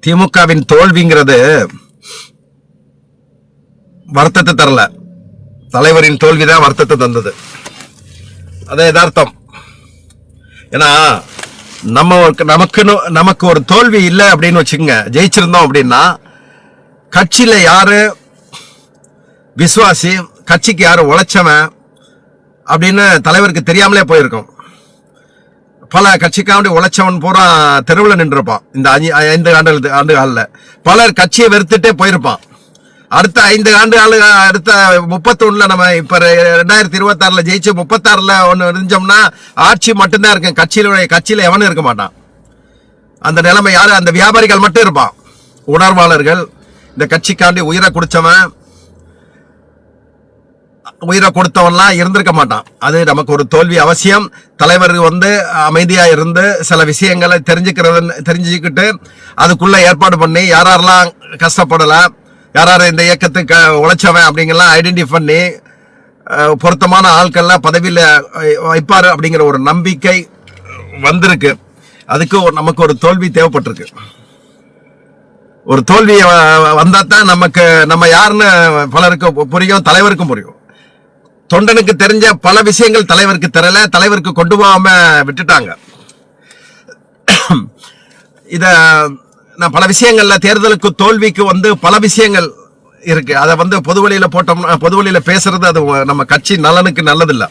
திமுகவின் தோல்விங்கிறது வருத்தத்தை தரல, தலைவரின் தோல்விதான் வருத்தத்தை தந்தது. அதான் யதார்த்தம். ஏன்னா நமக்கு ஒரு தோல்வி இல்லை அப்படின்னு வச்சுக்கோங்க, ஜெயிச்சிருந்தோம் அப்படின்னா கட்சியில யாரு விசுவாசி, கட்சிக்கு யாரு உழைச்சவன் அப்படின்னு தலைவருக்கு தெரியாமலே போயிருக்கும். பல கட்சிக்காண்டி உழைச்சவன் பூரா தெருவில் நின்றுப்பான். இந்த 5 ஆண்டுகளில் பலர் கட்சியை வெறுத்துட்டே போயிருப்பான். அடுத்த 5 ஆண்டுகள், அடுத்த 31 நம்ம இப்ப 2026 ஜெயிச்சு 36 ஒண்ணு இருந்தோம்னா ஆட்சி மட்டும்தான் இருக்கு. கட்சியில எவனும் இருக்க மாட்டான். அந்த நிலைமை யாரு? அந்த வியாபாரிகள் மட்டும் இருப்பான். உணர்வாளர்கள், இந்த கட்சிக்காண்டி உயிரை கொடுத்தவன்லாம் இருந்திருக்க மாட்டான். அது நமக்கு ஒரு தோல்வி அவசியம். தலைவர் அமைதியா இருந்து சில விஷயங்களை தெரிஞ்சுக்கிட்டு அதுக்குள்ள ஏற்பாடு பண்ணி யாரெல்லாம் கஷ்டப்படல, யாராரு இந்த இயக்கத்துக்கு உழைச்சவன் அப்படிங்கலாம் ஐடென்டிஃபை பண்ணி பொருத்தமான ஆட்கள்லாம் பதவியில் வைப்பாரு அப்படிங்கிற ஒரு நம்பிக்கை வந்திருக்கு. அதுக்கு நமக்கு ஒரு தோல்வி தேவைப்பட்டிருக்கு. ஒரு தோல்வி வந்தா தான் நம்ம யாருன்னு பலருக்கு புரியும், தலைவருக்கும் புரியும். தொண்டனுக்கு தெரிஞ்ச பல விஷயங்கள் தலைவருக்கு தெரியல, தலைவருக்கு கொண்டு போகாம விட்டுட்டாங்க. இத நான் பல விஷயங்கள்ல தேர்தலுக்கு தோல்விக்கு பல விஷயங்கள் இருக்கு. அதை பொதுவெளியில போட்டோம்னா, பொதுவெளியில பேசுறது அது நம்ம கட்சி நலனுக்கு நல்லதில்லை.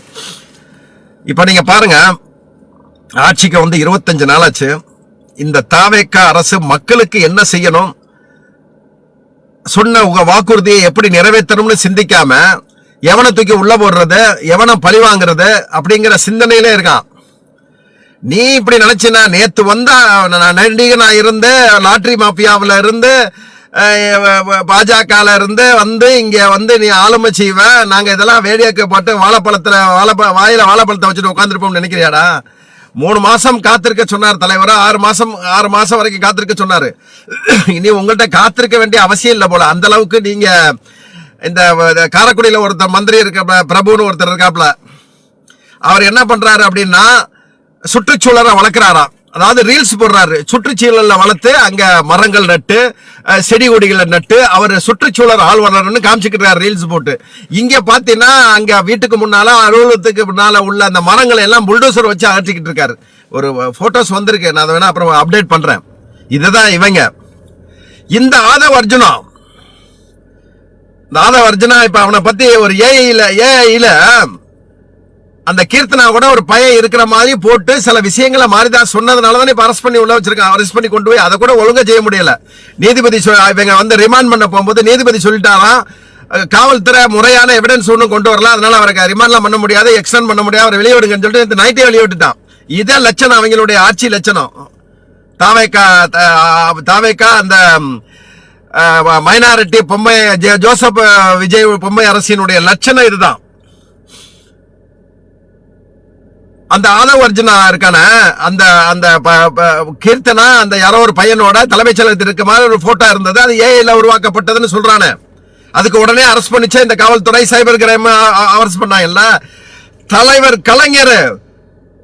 இப்ப நீங்க பாருங்க, ஆட்சிக்கு 25 நாளாச்சு. இந்த தாவேக அரசு மக்களுக்கு என்ன செய்யணும், சொன்ன உங்க வாக்குறுதியை எப்படி நிறைவேற்றணும்னு சிந்திக்காம எவனை தூக்கி உள்ள போடுறது, எவனை பழி வாங்குறது அப்படிங்கிற சிந்தனையிலே இருக்கான். நீ இப்படி நினைச்சினா, நேத்து நடிகனா இருந்து லாட்டரி மாஃபியாவில இருந்து பாஜக இருந்து இங்க நீ ஆளுமை செய்வ, நாங்க இதெல்லாம் வேடிக்கை போட்டு வாயில வாழைப்பழத்தை வச்சுட்டு உட்காந்துருப்போம் நினைக்கிறியாடா? 3 மாசம் காத்திருக்க சொன்னார் தலைவர். 6 மாசம் வரைக்கும் காத்திருக்க சொன்னாரு. இனி உங்கள்கிட்ட காத்திருக்க வேண்டிய அவசியம் இல்லை போல. அந்த அளவுக்கு நீங்க இந்த காரைக்குடியில ஒருத்தர் மந்திரி இருக்க, பிரபுன்னு ஒருத்தர் இருக்காப்ல, அவர் என்ன பண்றாரு அப்படின்னா சுற்றுச்சூழலை வளர்க்கிறாராம். அதாவது ரீல்ஸ் போடுறாரு, சுற்றுச்சூழல வளர்த்து அங்க மரங்கள் நட்டு செடி கொடிகளை நட்டு அவர் சுற்றுச்சூழல் ஆழ்வலர்னு காமிச்சுக்கிறார் ரீல்ஸ் போட்டு. இங்க பாத்தீங்கன்னா அங்க வீட்டுக்கு முன்னால, அலுவலகத்துக்கு முன்னால உள்ள அந்த மரங்களை எல்லாம் புல்டோசர் வச்சு அகற்றிக்கிட்டு இருக்காரு. ஒரு போட்டோஸ் வந்திருக்கு, நான் அதை வேணா அப்புறம் அப்டேட் பண்றேன். இதுதான் இவங்க. இந்த ஆதவ் அர்ஜுனா இப்ப அவனை பத்தி ஒரு ஏஐல அந்த கீர்த்தனா கூட ஒரு பையன் இருக்கிற மாதிரி போட்டு சில விஷயங்களை மாறிதான் சொன்னதுனாலதான் இப்ப அரெஸ்ட் பண்ணி உள்ள வச்சிருக்கான். அரெஸ்ட் பண்ணி கொண்டு போய் அதை கூட ஒழுங்கா செய்ய முடியல. நீதிபதி இவங்க ரிமாண்ட் பண்ண போகும்போது நீதிபதி சொல்லிட்டாராம், காவல்துறை முறையான எவிடன்ஸ் ஒன்றும் கொண்டு வரல, அதனால அவருக்கு ரிமாண்ட்லாம் பண்ண முடியாது, எக்ஸ்டெண்ட் பண்ண முடியாது, அவரை வெளியிடுங்கன்னு சொல்லிட்டு நைட்டே வெளியிட்டுட்டான். இதே லட்சணம் அவங்களுடைய ஆட்சி லட்சணம். தாவேக்கா அந்த மைனாரிட்டி பொம்மை ஜோசப் விஜய் பொம்மை அரசினுடைய லட்சணம் இதுதான். அந்த ஆதவ் அர்ஜுனா இருக்கான அந்த அந்த கீர்த்தனா அந்த யாரோ ஒரு பையனோட தலைமைச் செயலகத்தில் இருக்க மாதிரி ஒரு போட்டோ இருந்தது. அது ஏஐல உருவாக்கப்பட்டதுன்னு சொல்றானே. அதுக்கு உடனே அரெஸ்ட் பண்ணிச்சு இந்த காவல்துறை. சைபர் கிரைம் அரெஸ்ட் பண்ணாங்கல்ல. தலைவர் கலைஞர்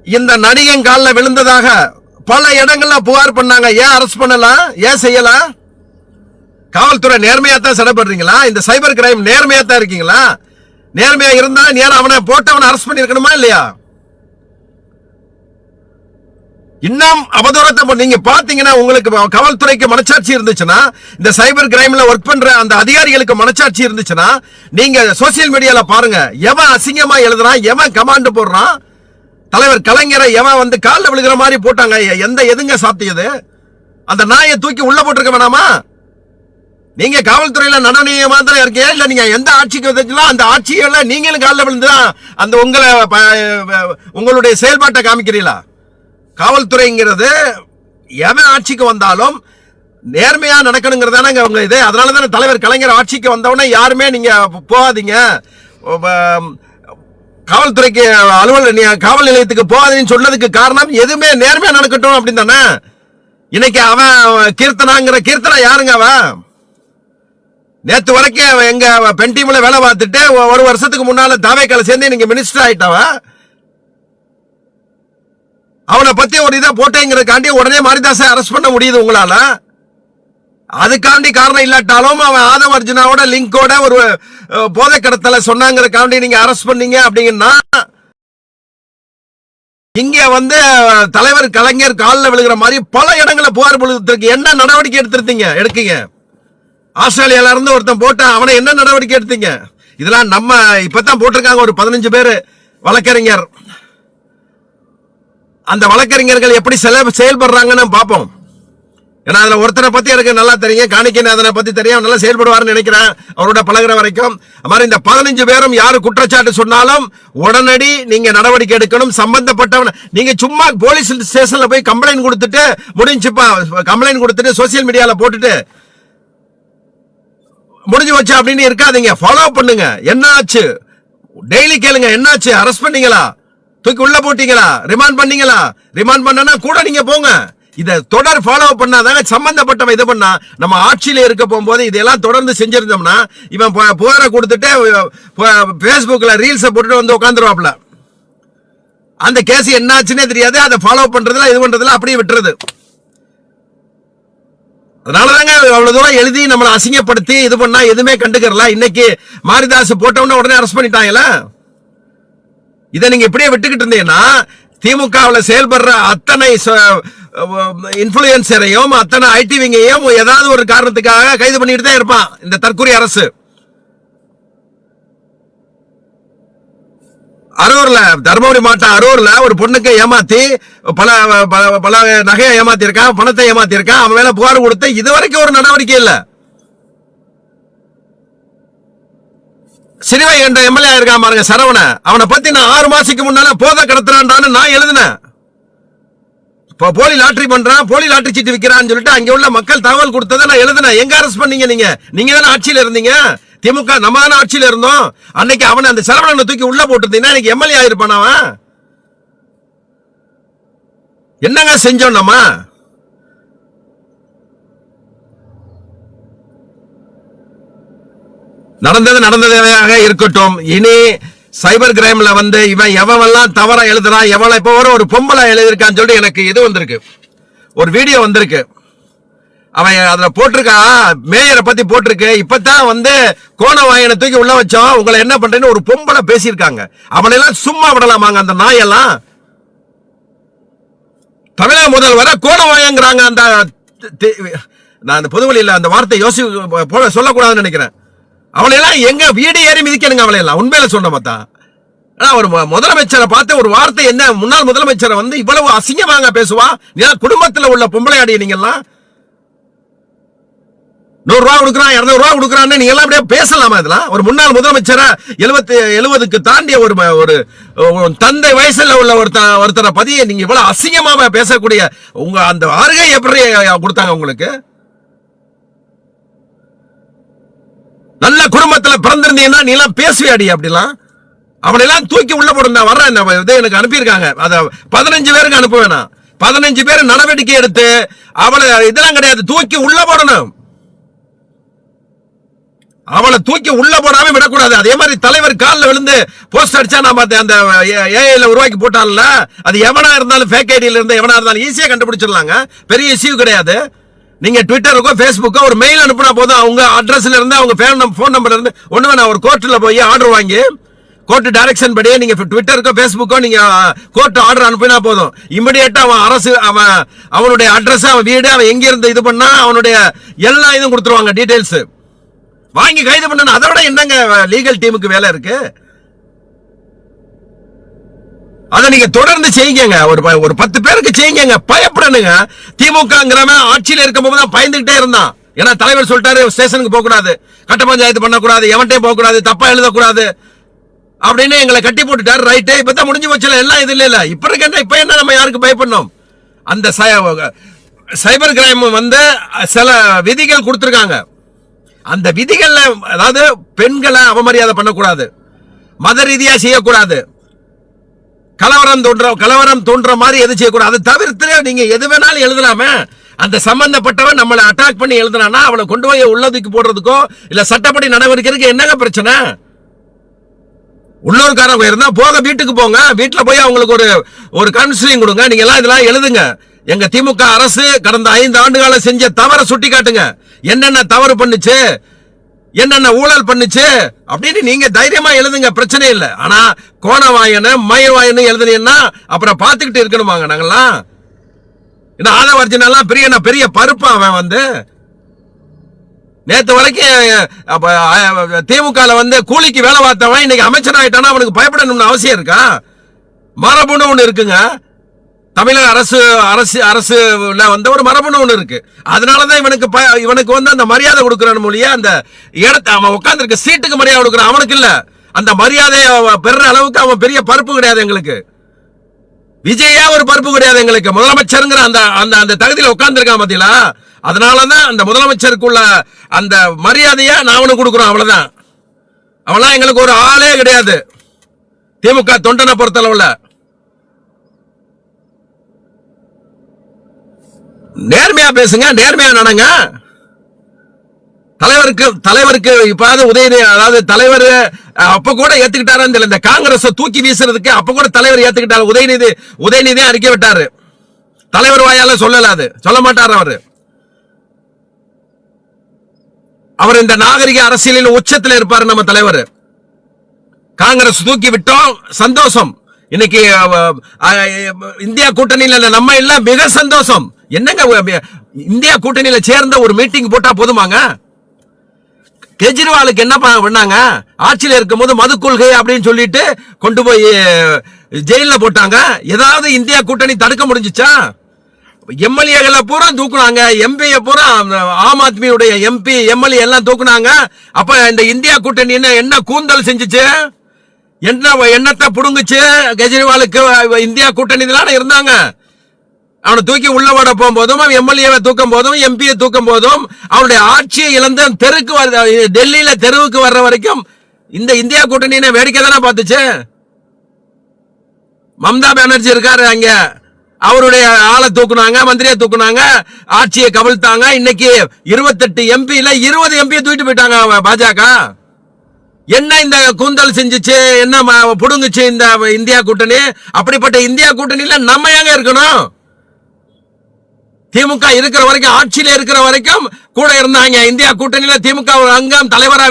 இந்த நடிகன் காலில் விழுந்ததாக பல இடங்கள்ல புகார் பண்ணாங்க. ஏன் அரெஸ்ட் பண்ணலாம், ஏன் செய்யலாம்? காவல்துறை நேர்மையா தான் செயல்படுறீங்களா? இந்த சைபர் கிரைம் நேர்மையா தான் இருக்கீங்களா? நேர்மையா இருந்தா நேரம் அவனை போட்டவனை அரெஸ்ட் பண்ணிருக்கணுமா இல்லையா? இன்னும் அவதூறத்தை நீங்க பாத்தீங்கன்னா, உங்களுக்கு காவல்துறைக்கு மனச்சாட்சி இருந்துச்சுன்னா, இந்த சைபர் கிரைம்ல ஒர்க் பண்ற அந்த அதிகாரிகளுக்கு மனச்சாட்சி இருந்துச்சுன்னா, நீங்க சோசியல் மீடியால பாருங்க, எவன் அசிங்கமா எழுதுறான், எவன் கமாண்ட் போடுறான். தலைவர் கலைஞரை எவன் காலில் விழுகிற மாதிரி போட்டாங்க. எதுங்க சாத்தியது? அந்த நாயை தூக்கி உள்ள போட்டிருக்க வேணாமா? நீங்க காவல்துறையில நடனிய மாத்திரம் இருக்கீங்க இல்ல? நீங்க எந்த ஆட்சிக்கு வந்துச்சுன்னா அந்த ஆட்சியில நீங்களும் காலில் விழுந்துதான் அந்த உங்களுடைய செயல்பாட்டை காமிக்கிறீங்களா? காவல்துறைங்கிறது எவன் ஆட்சிக்கு வந்தாலும் நேர்மையா நடக்கணுங்கிறதான உங்க இது. அதனாலதான் தலைவர் கலைஞர் ஆட்சிக்கு வந்தவொடனே யாருமே நீங்க போகாதீங்க, காவல்துறைக்கு காவல் நிலையத்துக்கு போகாதீங்கன்னு சொன்னதுக்கு காரணம் எதுவுமே நேர்மையா நடக்கட்டும் அப்படின்னு தானே. இன்னைக்கு அவன் கீர்த்தனா யாருங்க? அவன் நேத்து வரைக்கும் எங்க பெண் டீம்ல வேலை பார்த்துட்டு 1 வருஷத்துக்கு முன்னால தாவேக்கால சேர்ந்து நீங்க மினிஸ்டர் ஆயிட்டவ. அவனை பத்தி ஒரு இதை போட்டேங்கிறதுக்காண்டி உடனே மாரிதாசை அரெஸ்ட் பண்ண முடியுது உங்களால? அதுக்காண்டி காரணம் இல்லாட்டாலும் அவன் ஆதவ அர்ஜுனாவோட லிங்கோட ஒரு போதை கடத்தல சொன்னாங்கிறதுக்காண்டி நீங்க அரெஸ்ட் பண்ணீங்க அப்படிங்கன்னா, இங்க வந்து தலைவர் கலைஞர் காலில் விழுகிற மாதிரி பல இடங்களை புகார் கொடுத்திருக்கு. என்ன நடவடிக்கை எடுக்கீங்க? ஆஸ்திரேலியால இருந்து ஒருத்தன் போட்ட அவனை என்ன நடவடிக்கை எடுத்தீங்க? இதெல்லாம் நம்ம இப்பதான் போட்டிருக்காங்க ஒரு 15 பேர் வழக்கறிஞர். அந்த வழக்கறிஞர்கள் எப்படி செயல்படுறாங்கன்னு பார்ப்போம். ஏன்னா அதுல ஒருத்தரை பத்தி எனக்கு நல்லா தெரியும், காணிக்கைநாதனை பத்தி தெரியும், நல்லா செயல்படுவார்னு நினைக்கிறேன் அவரோட பழகிற வரைக்கும். அது மாதிரி இந்த 15 பேரும் யாரு குற்றச்சாட்டு சொன்னாலும் உடனடி நீங்க நடவடிக்கை எடுக்கணும். சம்பந்தப்பட்டவன் நீங்க சும்மா போலீஸ் ஸ்டேஷன்ல போய் கம்ப்ளைண்ட் கொடுத்துட்டு முடிஞ்சுப்பா, கம்ப்ளைண்ட் கொடுத்துட்டு சோசியல் மீடியால போட்டுட்டு முடிஞ்சு வச்சு அப்படின்னு இருக்காதீங்க. ஃபாலோ பண்ணுங்க. என்ன ஆச்சு டெய்லி கேளுங்க. என்னாச்சு? அரெஸ்ட் பண்ணீங்களா? தூக்கி உள்ள போட்டீங்களா? ரிமாண்ட் பண்ணீங்களா? ரிமாண்ட் பண்ணனா கூட நீங்க போங்க. இதை தொடர் ஃபாலோ பண்ணாதாங்க சம்பந்தப்பட்டவன் இது பண்ணா. நம்ம ஆட்சியில இருக்க போகும்போது இதெல்லாம் தொடர்ந்து செஞ்சிருந்தோம்னா இவன் புகாரை கொடுத்துட்டு பேஸ்புக்ல ரீல்ஸை போட்டுட்டு வந்து உட்காந்துருவாப்ல. அந்த கேஸ் என்ன ஆச்சுன்னே தெரியாது. அதை ஃபாலோ பண்றதுல இது பண்றதுல அப்படியே விட்டுறது. அதனாலதாங்க அவ்வளவு தூரம் எழுதி நம்மளை அசிங்கப்படுத்தி இது பண்ணா எதுவுமே கண்டுக்கறல. இன்னைக்கு மாரிதாஸ் போட்டவன உடனே அரெஸ்ட் பண்ணிட்டாங்கல்ல. இதை நீங்க இப்படியே விட்டுக்கிட்டு இருந்தீங்கன்னா திமுகவில் செயல்படுற அத்தனை இன்ஃபுளுசரையும் அத்தனை ஐடிவிங்கையும் ஏதாவது ஒரு காரணத்துக்காக கைது பண்ணிட்டு தான் இருப்பான் இந்த தற்கொலை அரசு. அரூர்ல தர்மபுரி மாவட்டம் அரூர்ல ஒரு பொண்ணுக்கு ஏமாத்தி பல நகையை ஏமாத்தி இருக்கான், பணத்தை ஏமாத்தி இருக்கான். அவன் மேல புகார் கொடுத்து இதுவரைக்கும் ஒரு நடவடிக்கை இல்ல. சிறுவை என்ற எம்எல்ஏ இருக்கான் பாருங்க சரவண, அவனை பத்தி நான் 6 மாசத்துக்கு முன்னால போதை கடத்துறான்னு நான் எழுதினேன். போலி லாட்டரி பண்றான், போலி லாட்டரி சீட்டு விற்கிறான்னு சொல்லிட்டு அங்க உள்ள மக்கள் தகவல் கொடுத்ததை நான் எழுதினேன். எங்க அரெஸ்ட் பண்ணீங்க? நீங்க தானே ஆட்சியில இருந்தீங்க. திமுக நம்ம தானே ஆட்சியில இருந்தோம். அன்னைக்கு அவனை அந்த சரவணனை தூக்கி உள்ள போட்டுருந்தீங்கன்னா இன்னைக்கு எம்எல்ஏ ஆயிருப்பான். அவன் என்னங்க செஞ்சோம்? நம்ம நடந்ததாக இருக்கட்டும். இனி சைபர் கிரைம்ல வந்து இவன் எவெல்லாம் தவறா எழுதுறான், எவளை இப்போ ஒரு பொம்பளை எழுதிருக்கான்னு சொல்லிட்டு எனக்கு இது வந்திருக்கு, ஒரு வீடியோ வந்திருக்கு. அவன் அதுல போட்டிருக்கா, மேயரை பத்தி போட்டிருக்கு. இப்பதான் வந்து கோணவாயனை தூக்கி உள்ள வச்சோம், உங்களை என்ன பண்றேன்னு ஒரு பொம்பளை பேசியிருக்காங்க. அவளெல்லாம் சும்மா விடலாமாங்க? அந்த நாயெல்லாம் தமிழக முதல்வர கோணவாயங்கிறாங்க. அந்த பொதுவெளியில் அந்த வார்த்தை சொல்லக்கூடாதுன்னு நினைக்கிறேன். அவளையெல்லாம் எங்க வீடு ஏறி மிதிக்கணுங்க அவளையெல்லாம். உண்மையில சொன்ன பார்த்தா ஒரு முதலமைச்சரை பார்த்து ஒரு வார்த்தை என்ன, முன்னாள் முதலமைச்சரை வந்து இவ்வளவு அசிங்கமாங்க பேசுவா? குடும்பத்தில் உள்ள பொம்பளை ஆடி நீங்கெல்லாம் 100 ரூபா கொடுக்குறான், 200 ரூபா கொடுக்குறான்னு நீங்க எல்லாம் அப்படியே பேசலாமா? இதெல்லாம் ஒரு முன்னாள் முதலமைச்சரை 70 தாண்டிய ஒரு தந்தை வயசுல உள்ள ஒருத்தரை பத்தி நீங்க இவ்வளவு அசிங்கமா பேசக்கூடிய உங்க அந்த அருகே எப்படி கொடுத்தாங்க உங்களுக்கு? நல்ல குடும்பத்தில் பிறந்திருந்தீங்கன்னா நீ எல்லாம் பேசுவியாடி அப்படிலாம்? அவனெல்லாம் தூக்கி உள்ள போடுங்க. வர்றேன், எனக்கு அனுப்பியிருக்காங்க. அத 15 பேருக்கு அனுப்புவேனா? 15 பேர் நடவடிக்கை எடுத்து அவளை இதெல்லாம் கிடையாது, தூக்கி உள்ள போடணும். அவளை தூக்கி உள்ள போடாம விடக்கூடாது. அதே மாதிரி தலைவர் காலில் விழுந்து போஸ்ட் அடிச்சா நான் பார்த்தேன், அந்த ஏஐல உருவாக்கி போட்டான்ல, அது எவனா இருந்தாலும் ஃபேக் ஐடியில இருந்து எவனா இருந்தாலும் ஈஸியா கண்டுபிடிச்சிடலாங்க. பெரிய இஷ்யூ கிடையாது. நீங்க ட்விட்டருக்கோ ஃபேஸ்புக்கோ ஒரு மெயில் அனுப்புனா போதும். அவங்க அட்ரஸ்ல இருந்து அவங்க போன் நம்பர்ல இருந்து ஒண்ணு வேணா, ஒரு கோர்ட்ல போய் ஆர்டர் வாங்கி கோர்ட் டைரக்ஷன் படி நீங்க ட்விட்டருக்கோ ஃபேஸ்புக்கோ நீங்க கோர்ட் ஆர்டர் அனுப்பினா போதும். இமிடியேட்டா அவனுடைய அட்ரஸ், அவன் வீடு, அவன் எங்க இருந்து இது பண்ணா அவனுடைய எல்லா இதுவும் கொடுத்துருவாங்க, டீடைல்ஸ் வாங்கி கைது பண்ணணும். அதை விட என்னங்க லீகல் டீமுக்கு வேலை இருக்கு? அதை நீங்க தொடர்ந்து செய்யுங்க. ஒரு 10 பேருக்கு செய்யுங்க, பயப்படணுங்க. திமுகங்கிறவன் ஆட்சியில் இருக்கும் போது தான் பயந்துகிட்டே இருந்தான். ஏன்னா தலைவர் சொல்லிட்டாரு ஸ்டேஷனுக்கு போக கூடாது, கட்ட பஞ்சாயத்து பண்ணக்கூடாது, எவன்ட்டையும் போக கூடாது, தப்பா எழுதக்கூடாது அப்படின்னு எங்களை கட்டி போட்டுட்டாரு. ரைட்டு, இப்பதான் முடிஞ்சு போச்சுல, எல்லாம் இது இல்ல. இப்ப இருக்க இப்ப என்ன நம்ம யாருக்கு பயப்படணும்? அந்த சைபர் கிரைம் வந்து சில விதிகள் கொடுத்திருக்காங்க. அந்த விதிகள்ல அதாவது பெண்களை அவமரியாதை பண்ணக்கூடாது, மத ரீதியா செய்யக்கூடாது, கலவரம் தோன்ற மாதிரி எது செய்யக்கூடாது. அதை தவிர்த்து நீங்க எது வேணாலும் எழுதலாமே. அந்த சம்பந்தப்பட்டவன் நம்மளை அட்டாக் பண்ணி எழுதுனா அவளை கொண்டு போய் உள்ளதுக்கு போடுறதுக்கோ இல்ல சட்டப்படி நடவடிக்கைக்கு என்னங்க பிரச்சனை? உள்ளூர்காரங்க இருந்தா போக, வீட்டுக்கு போங்க, வீட்டுல போய் அவங்களுக்கு ஒரு கவுன்சிலிங் கொடுங்க. நீங்க எல்லாம் இதெல்லாம் எழுதுங்க. எங்க திமுக அரசு கடந்த 5 ஆண்டுகால செஞ்ச தவற சுட்டி காட்டுங்க. என்னென்ன தவறு பண்ணுச்சு, என்னென்ன ஊழல் பண்ணுச்சு அப்படின்னு நீங்க தைரியமா எழுதுங்க, பிரச்சனை இல்லை. ஆனா கோணவாயன மயிர்வாயன்னு எழுதுனீங்கன்னா அப்புறம் பார்த்துக்கிட்டு இருக்கணுமாங்க நாங்கெல்லாம்? ஆதவர்ஜினெல்லாம் பெரிய பருப்பா அவன் வந்து நேத்து வரைக்கும் திமுக கூலிக்கு வேலை பார்த்தவன் இன்னைக்கு அமைச்சர் ஆயிட்டானா அவனுக்கு பயப்படணும்னு அவசியம் இருக்கா? மரபுன்னு ஒண்ணு இருக்குங்க. தமிழக அரசுல ஒரு மரபுன்னு ஒண்ணு இருக்கு. அதனாலதான் இவனுக்கு அந்த மரியாதை கொடுக்கறான் மொழியா, அந்த இடத்தை அவன் உட்கார்ந்துருக்க சீட்டுக்கு மரியாதை கொடுக்கறான். அவனுக்கு இல்ல, அந்த மரியாதையை பெற அளவுக்கு அவன் பெரிய பருப்பு கிடையாது எங்களுக்கு. விஜயா ஒரு பருப்பு கிடையாது எங்களுக்கு. முதலமைச்சருங்கிற அந்த தகுதியில உட்கார்ந்துருக்கான் பாத்தீங்களா? அதனாலதான் அந்த முதலமைச்சருக்குள்ள அந்த மரியாதையை நான் அவனுக்கு கொடுக்குறோம். அவ்வளவுதான். அவெல்லாம் எங்களுக்கு ஒரு ஆளே கிடையாது திமுக தொண்டனை பொறுத்தளவுல. நேர்மையா பேசுங்க, நேர்மையா நடங்க. தலைவருக்கு இப்ப உதயநிதி, அதாவது தலைவர் அப்ப கூட ஏத்துக்கிட்டாரு. இந்த காங்கிரஸ் தூக்கி வீசுறதுக்கு அப்ப கூட தலைவர் ஏத்துக்கிட்டாரு. உதயநிதி அறிக்கை விட்டாரு. தலைவர் வாயால சொல்லல, அது சொல்ல மாட்டார். அவர் இந்த நாகரிக அரசியலில் உச்சத்தில் இருப்பாரு நம்ம தலைவர். காங்கிரஸ் தூக்கி விட்டோம், சந்தோஷம். இன்னைக்கு இந்தியா கூட்டணியில நம்ம இல்ல, மிக சந்தோஷம். என்னங்க இந்தியா கூட்டணியில சேர்ந்த ஒரு மீட்டிங் போட்டா போதுமாங்க? கெஜ்ரிவாலுக்கு என்ன பண்ணாங்க? ஆட்சியில் இருக்கும் போது மது கொள்கை அப்படின்னு சொல்லிட்டு கொண்டு போய் ஜெயில போட்டாங்க. ஏதாவது இந்தியா கூட்டணி தடுக்க முடிஞ்சுச்சா? எம்எல்ஏகளை பூரா தூக்குனாங்க, எம்பி பூரா ஆம் ஆத்மியுடைய எம்பி எம்எல்ஏ எல்லாம் தூக்குனாங்க. அப்ப இந்த இந்தியா கூட்டணி என்ன கூந்தல் செஞ்சுச்சு? என்னத்தை புடுங்குச்சு? கெஜ்ரிவாலுக்கு இந்தியா கூட்டணி இருந்தாங்க. அவனை தூக்கி உள்ள விட போகும்போதும், எம்எல்ஏவை தூக்கும் போதும், எம்பியை தூக்கும் போதும், அவனுடைய ஆட்சியை இழந்த டெல்லியில தெருவுக்கு வர்ற வரைக்கும் இந்த இந்தியா கூட்டணி வேடிக்கை தானே பார்த்துச்சு. மம்தா பானர்ஜி இருக்காரு அங்க, அவருடைய ஆளை தூக்குனாங்க, மந்திரியை தூக்குனாங்க, ஆட்சியை கவிழ்த்தாங்க. இன்னைக்கு 28 எம்பியில 20 எம்பியை தூக்கிட்டு போயிட்டாங்க பாஜக. என்ன இந்த கூந்தல் செஞ்சுச்சு, என்ன புடுங்குச்சு இந்த இந்தியா கூட்டணி? அப்படிப்பட்ட இந்தியா கூட்டணியில நம்ம எங்க இருக்கணும்? திமுக இருக்கிற வரைக்கும், ஆட்சியில இருக்கிற வரைக்கும் கூட இருந்தாங்க. இந்தியா கூட்டணியில திமுக ஒரு அங்கம், தலைவரா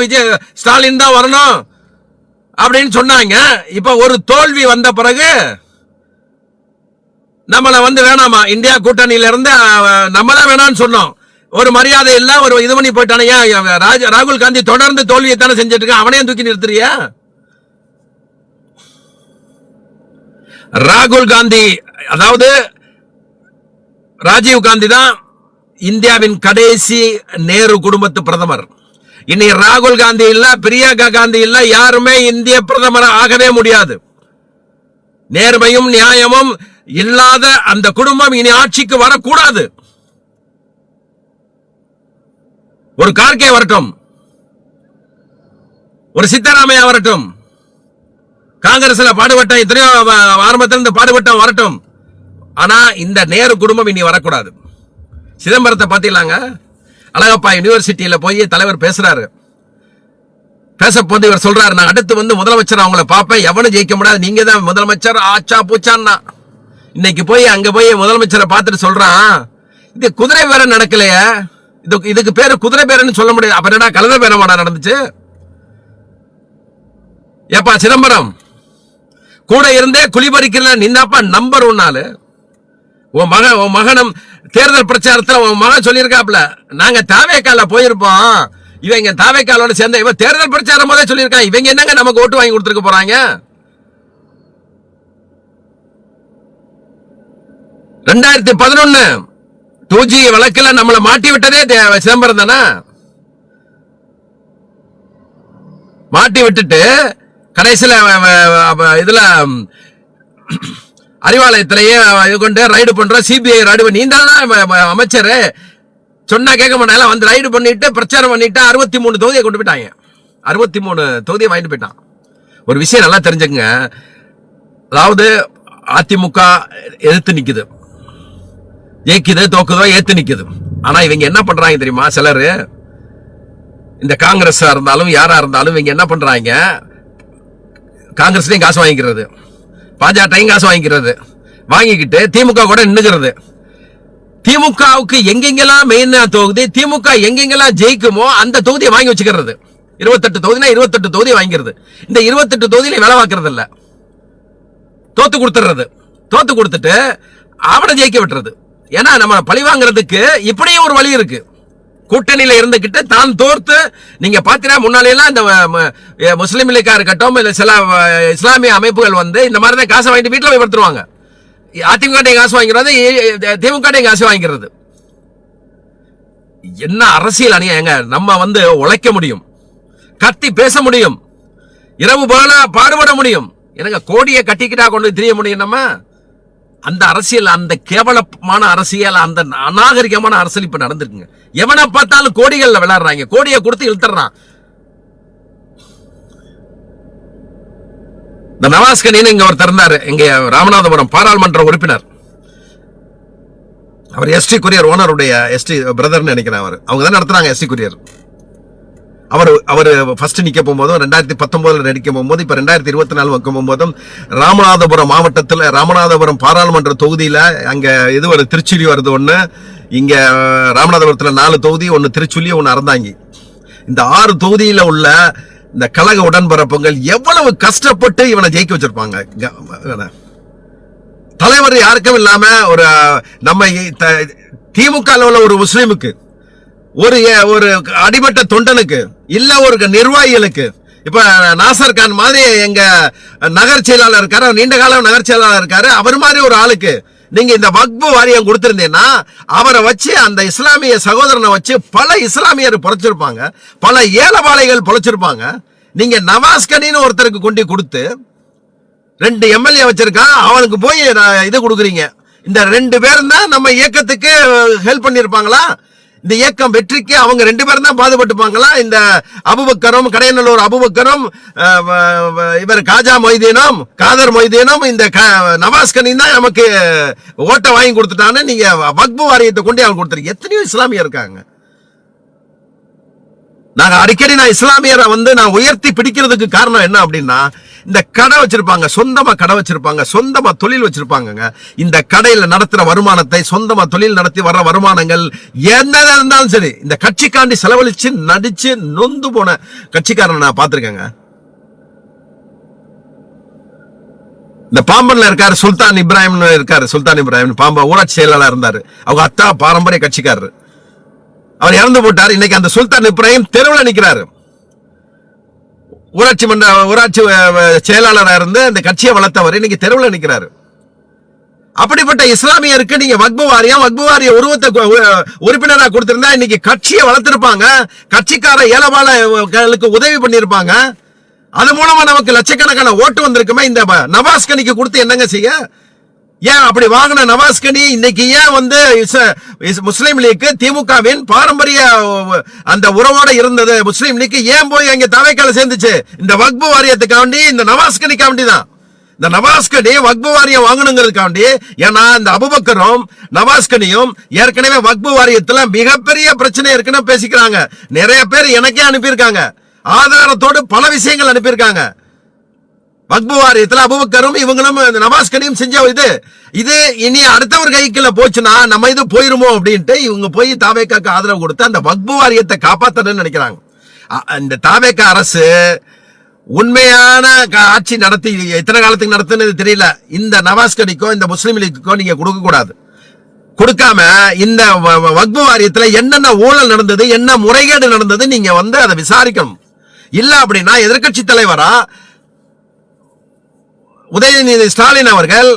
ஸ்டாலின் தான் வரணும் அப்படின்னு சொன்னாங்க. இப்ப ஒரு தோல்வி வந்த பிறகு நம்மள வேணாமா, இந்தியா கூட்டணியில இருந்து நம்ம தான் வேணாம்னு சொன்னோம். ஒரு மரியாதை இல்ல, ஒரு இது பண்ணி போயிட்டானே. ராகுல் காந்தி தொடர்ந்து தோல்வியை தானே செஞ்சுட்டு இருக்க, அவனே தூக்கி நிறுத்துறியா? ராகுல் காந்தி, அதாவது ராஜீவ் காந்தி தான் இந்தியாவின் கடைசி நேரு குடும்பத்து பிரதமர். இனி ராகுல் காந்தி இல்ல, பிரியங்கா காந்தி இல்ல, யாருமே இந்திய பிரதமர் ஆகவே முடியாது. நேர்மையும் நியாயமும் இல்லாத அந்த குடும்பம் இனி ஆட்சிக்கு வரக்கூடாது. ஒரு கார்கே வரட்டும், ஒரு சித்தராமையா வரட்டும், காங்கிரஸ்ல பாடுபட்ட எத்தனையோ ஆரம்பத்திலிருந்து பாடுபட்ட வரட்டும். ஆனா இந்த நேரு குடும்பம் இனி வரக்கூடாது. சிதம்பரத்தை பாத்தீங்களாங்க, அழகப்பா யூனிவர்சிட்டியில போய் தலைவர் பேசுறாரு. பேசப்போது இவர் சொல்றாரு, நான் அடுத்து முதலமைச்சர் அவங்கள பாப்பேன், எவனும் ஜெயிக்க முடியாது, நீங்க தான் முதலமைச்சர், ஆச்சா பூச்சான்னா. இன்னைக்கு போய் அங்க போய் முதலமைச்சரை பார்த்துட்டு சொல்றான், இது குதிரை பேர நடக்கலையே, இதுக்கு பேரு குதிரை பேரன்னு சொல்ல முடியாது. அப்ப என்னடா கழுத பேரமாடா நடந்துச்சு? ஏப்பா சிதம்பரம், கூட இருந்தே குளிபறிக்கல, நின்னாப்பா நம்பர் 1 ஆளு. உன் மகனும் தேர்தல் பிரச்சாரத்தில் உன் மகன் சொல்லியிருக்காப்ல, நாங்க தாவேக்கால போயிருப்போம், இவங்க தாவேக்காலோட சேர்ந்த இவன் தேர்தல் பிரச்சாரம் போதே சொல்லியிருக்கான், இவங்க என்னங்க நமக்கு ஓட்டு வாங்கி கொடுத்துருக்க போறாங்க? 2011 2G வழக்கில் நம்மளை மாட்டி விட்டதே சிதம்பரம் தானே. மாட்டி விட்டுட்டு கடைசியில் இதுல அறிவாலயத்திலேயே இது கொண்டு ரைடு பண்ற சிபிஐ ரைடு. நீ தானே அமைச்சர், சொன்னா கேட்க மாட்டாங்க. ரைடு பண்ணிட்டு பிரச்சாரம் பண்ணிட்டு 63 தொகுதியை கொண்டு போயிட்டாங்க. 63 தொகுதியை வாங்கிட்டு போயிட்டான். ஒரு விஷயம் நல்லா தெரிஞ்சுங்க, அதாவது அதிமுக எதிர்த்து நிக்குது, ஜெயிக்குது தோக்குதோ ஏத்து நிக்குது. ஆனா இவங்க என்ன பண்றாங்க தெரியுமா? சிலர் இந்த காங்கிரஸ் இருந்தாலும் யாரா இருந்தாலும் இவங்க என்ன பண்றாங்க, காங்கிரஸ்லயும் காசு வாங்கிக்கிறது, பாஜகவையும் காசு வாங்கிக்கிறது, வாங்கிக்கிட்டு திமுக கூட நின்னுக்கிறது. திமுகவுக்கு எங்கெங்கெல்லாம் மெயின் தொகுதி, திமுக எங்கெங்கெல்லாம் ஜெயிக்குமோ அந்த தொகுதியை வாங்கி வச்சுக்கிறது. 28 தொகுதினா 28 தொகுதியை வாங்கிறது. இந்த 28 தொகுதியில வேலை பார்க்கறது இல்ல, தோத்து கொடுத்துறது. தோத்து கொடுத்துட்டு அவனை ஜெயிக்க விட்டுறது. ஏன்னா நம்ம பழி வாங்குறதுக்கு இப்படியும் ஒரு வழி இருக்கு. கூட்டணியில இருந்துகிட்டு தான் தோர்த்து, நீங்க பாத்தீங்கன்னா முன்னாலே எல்லாம் இந்த முஸ்லீம் லீக்கா இருக்கட்டும், இல்ல சில இஸ்லாமிய அமைப்புகள் வந்து இந்த மாதிரி தான் காசை வாங்கிட்டு வீட்டுல போய் படுத்துருவாங்க. அதிமுக காசு வாங்கிறது, திமுக காசு வாங்கிறது. என்ன அரசியல் அணியாங்க? நம்ம வந்து உழைக்க முடியும், கத்தி பேச முடியும், இரவு பகலா பாடுபட முடியும். எனக்கு கோடியை கட்டிக்கிட்டா கொண்டு தெரிய முடியும். நம்ம அந்த அரசியல், அந்த கேவலமான அரசியல், அந்த அநாகரிகமான அரசியல் இப்ப நடந்திருக்குங்க. எவனை பார்த்தாலும் கோடிகள்ல விளையாடுறாங்க, கோடியை கொடுத்து இழுத்துறான். இந்த நவாஸ்கனின்னு இங்க ஒருத்தர் இருந்தாரு, இங்க ராமநாதபுரம் பாராளுமன்ற உறுப்பினர். அவர் எஸ்டி கொரியர் ஓனருடைய எஸ்டி பிரதர்னு நினைக்கிறேன். அவங்க தான் நடத்துறாங்க எஸ்டி கொரியர். அவர் ஃபர்ஸ்ட் நிக்க போகும்போதும் 2019 நடிக்க போகும்போது, இப்ப 2024 வைக்க போகும்போதும் ராமநாதபுரம் மாவட்டத்தில், ராமநாதபுரம் பாராளுமன்ற தொகுதியில அங்க இது ஒரு திருச்சுழி வருது ஒண்ணு, இங்க ராமநாதபுரத்துல 4 தொகுதி, ஒன்னு திருச்சுழி, ஒன்னு அறந்தாங்கி. இந்த 6 தொகுதியில உள்ள இந்த கழக உடன்பரப்புகள் எவ்வளவு கஷ்டப்பட்டு இவனை ஜெயிக்க வச்சிருப்பாங்க. தலைவர் யாருக்கும் இல்லாம ஒரு நம்ம திமுக உள்ள ஒரு முஸ்லீமுக்கு, ஒரு அடிமட்ட தொண்டனுக்கு, இல்ல ஒரு நிர்வாகிகளுக்கு, இப்ப நாசர் கான் மாதிரி எங்க நகர் செயலாளர் இருக்காரு, நீண்ட காலம் நகர் செயலாளர் இருக்காரு, அவர் மாதிரி ஒரு ஆளுக்கு நீங்க இந்த வக்பு வாரியம் கொடுத்திருந்தீங்கன்னா அவரை வச்சு, அந்த இஸ்லாமிய சகோதரனை வச்சு பல இஸ்லாமியர் பொழைச்சிருப்பாங்க, பல ஏலபாளைகள் பொழைச்சிருப்பாங்க. நீங்க நவாஸ்கனின்னு ஒருத்தருக்கு கொண்டு கொடுத்து 2 எம்எல்ஏ வச்சிருக்கான், அவனுக்கு போய் இது கொடுக்குறீங்க. இந்த 2 பேரும் தான் நம்ம இயக்கத்துக்கு ஹெல்ப் பண்ணிருப்பாங்களா? இந்த இயக்கம் வெற்றிக்கு அவங்க 2 பேரும் தான் பாதுபட்டுப்பாங்களா? இந்த அபுபக்கரும், கடையநல்லூர் அபுபக்கரும், இவர் காஜா மொய்தீனும், காதர் மொய்தீனும், இந்த நவாஸ்கனின் தான் நமக்கு ஓட்டை வாங்கி கொடுத்துட்டான்னு நீங்க வக்பு வாரியத்தை கொண்டு அவங்க கொடுத்துருக்கீங்க. எத்தனையோ இஸ்லாமியர் இருக்காங்க. நாங்க அடிக்கடி இஸ்லாமியரை வந்து நான் உயர்த்தி பிடிக்கிறதுக்கு காரணம் என்ன அப்படின்னா, இந்த கடை வச்சிருப்பாங்க, சொந்தமா கடை வச்சிருப்பாங்க, சொந்தமா தொழில் வச்சிருப்பாங்க. இந்த கடையில நடத்துற வருமானத்தை, சொந்தமா தொழில் நடத்தி வர்ற வருமானங்கள் என்ன இருந்தாலும் சரி, இந்த கட்சிக்காண்டி செலவழிச்சு நடிச்சு நொந்து போன கட்சிக்காரனை நான் பார்த்திருக்கேங்க. இந்த பாம்பன்ல இருக்காரு சுல்தான் இப்ராஹிம் இருக்காரு, சுல்தான் இப்ராஹிம் பாம்பன் ஊராட்சி செயலாளர் இருந்தாரு. அவங்க அத்தா பாரம்பரிய கட்சிக்காரரு, அவர் இறந்து போட்டார். இன்னைக்கு அந்த சுல்தான் இப்ராஹிம் தெருவில் நிற்கிறாரு. ஊராட்சி செயலாளராக இருந்து அந்த கட்சியை வளர்த்தவர் இன்னைக்கு தெருவில் நிற்கிறாரு. அப்படிப்பட்ட இஸ்லாமியருக்கு நீங்க வக்பு வாரிய உருவத்தை உறுப்பினராக கொடுத்திருந்தா இன்னைக்கு கட்சியை வளர்த்திருப்பாங்க, கட்சிக்கார ஏலபாளர்களுக்கு உதவி பண்ணிருப்பாங்க. அது மூலமா நமக்கு லட்சக்கணக்கான ஓட்டு வந்திருக்குமே. இந்த நவாஸ்கனிக்கு கொடுத்து என்னங்க செய்ய? ஏன் அப்படி வாங்கின நவாஸ்கனி இன்னைக்கு ஏன் வந்து முஸ்லீம் லீக் திமுகவின் பாரம்பரிய அந்த உறவோட இருந்தது முஸ்லீம் லீக் ஏன் போய் அங்க தவைக்கால சேர்ந்துச்சு? இந்த வக்பு வாரியத்துக்காண்டி, இந்த நவாஸ்கனிக்காண்டி தான். இந்த நவாஸ்கனி வக்பு வாரியம் வாங்கணுங்கிறதுக்காண்டி. ஏன்னா இந்த அபுபக்கரும் நவாஸ்கனியும் ஏற்கனவே வக்பு வாரியத்துல மிகப்பெரிய பிரச்சனை இருக்குன்னு பேசிக்கிறாங்க. நிறைய பேர் எனக்கே அனுப்பியிருக்காங்க, ஆதாரத்தோடு பல விஷயங்கள் அனுப்பியிருக்காங்க. வக்பு வாரியத்துல அபுபக்கரும் இவங்களும் நவாஸ்கனியும் செஞ்ச இது இனி அடுத்தவர் கைக்குள்ள போச்சுன்னா நம்ம இது போயிருமோ அப்படின்ட்டு இவங்க போய் தாவேக்காக்கு ஆதரவு கொடுத்து அந்த வக்பு வாரியத்தை காப்பாத்தணும்னு நினைக்கிறாங்க. இந்த தாவேக்கா அரசு உண்மையான ஆட்சி நடத்தி எத்தனை காலத்துக்கு நடத்துன்னு தெரியல. இந்த நவாஸ்கனிக்கோ இந்த முஸ்லீம் லீக்குக்கோ நீங்க கொடுக்க கூடாது. கொடுக்காம இந்த வக்பு வாரியத்துல என்னென்ன ஊழல் நடந்தது, என்ன முறைகேடு நடந்தது நீங்க வந்து அதை விசாரிக்கணும். இல்ல அப்படின்னா எதிர்கட்சி தலைவரா உதயநிதி ஸ்டாலின் அவர்கள்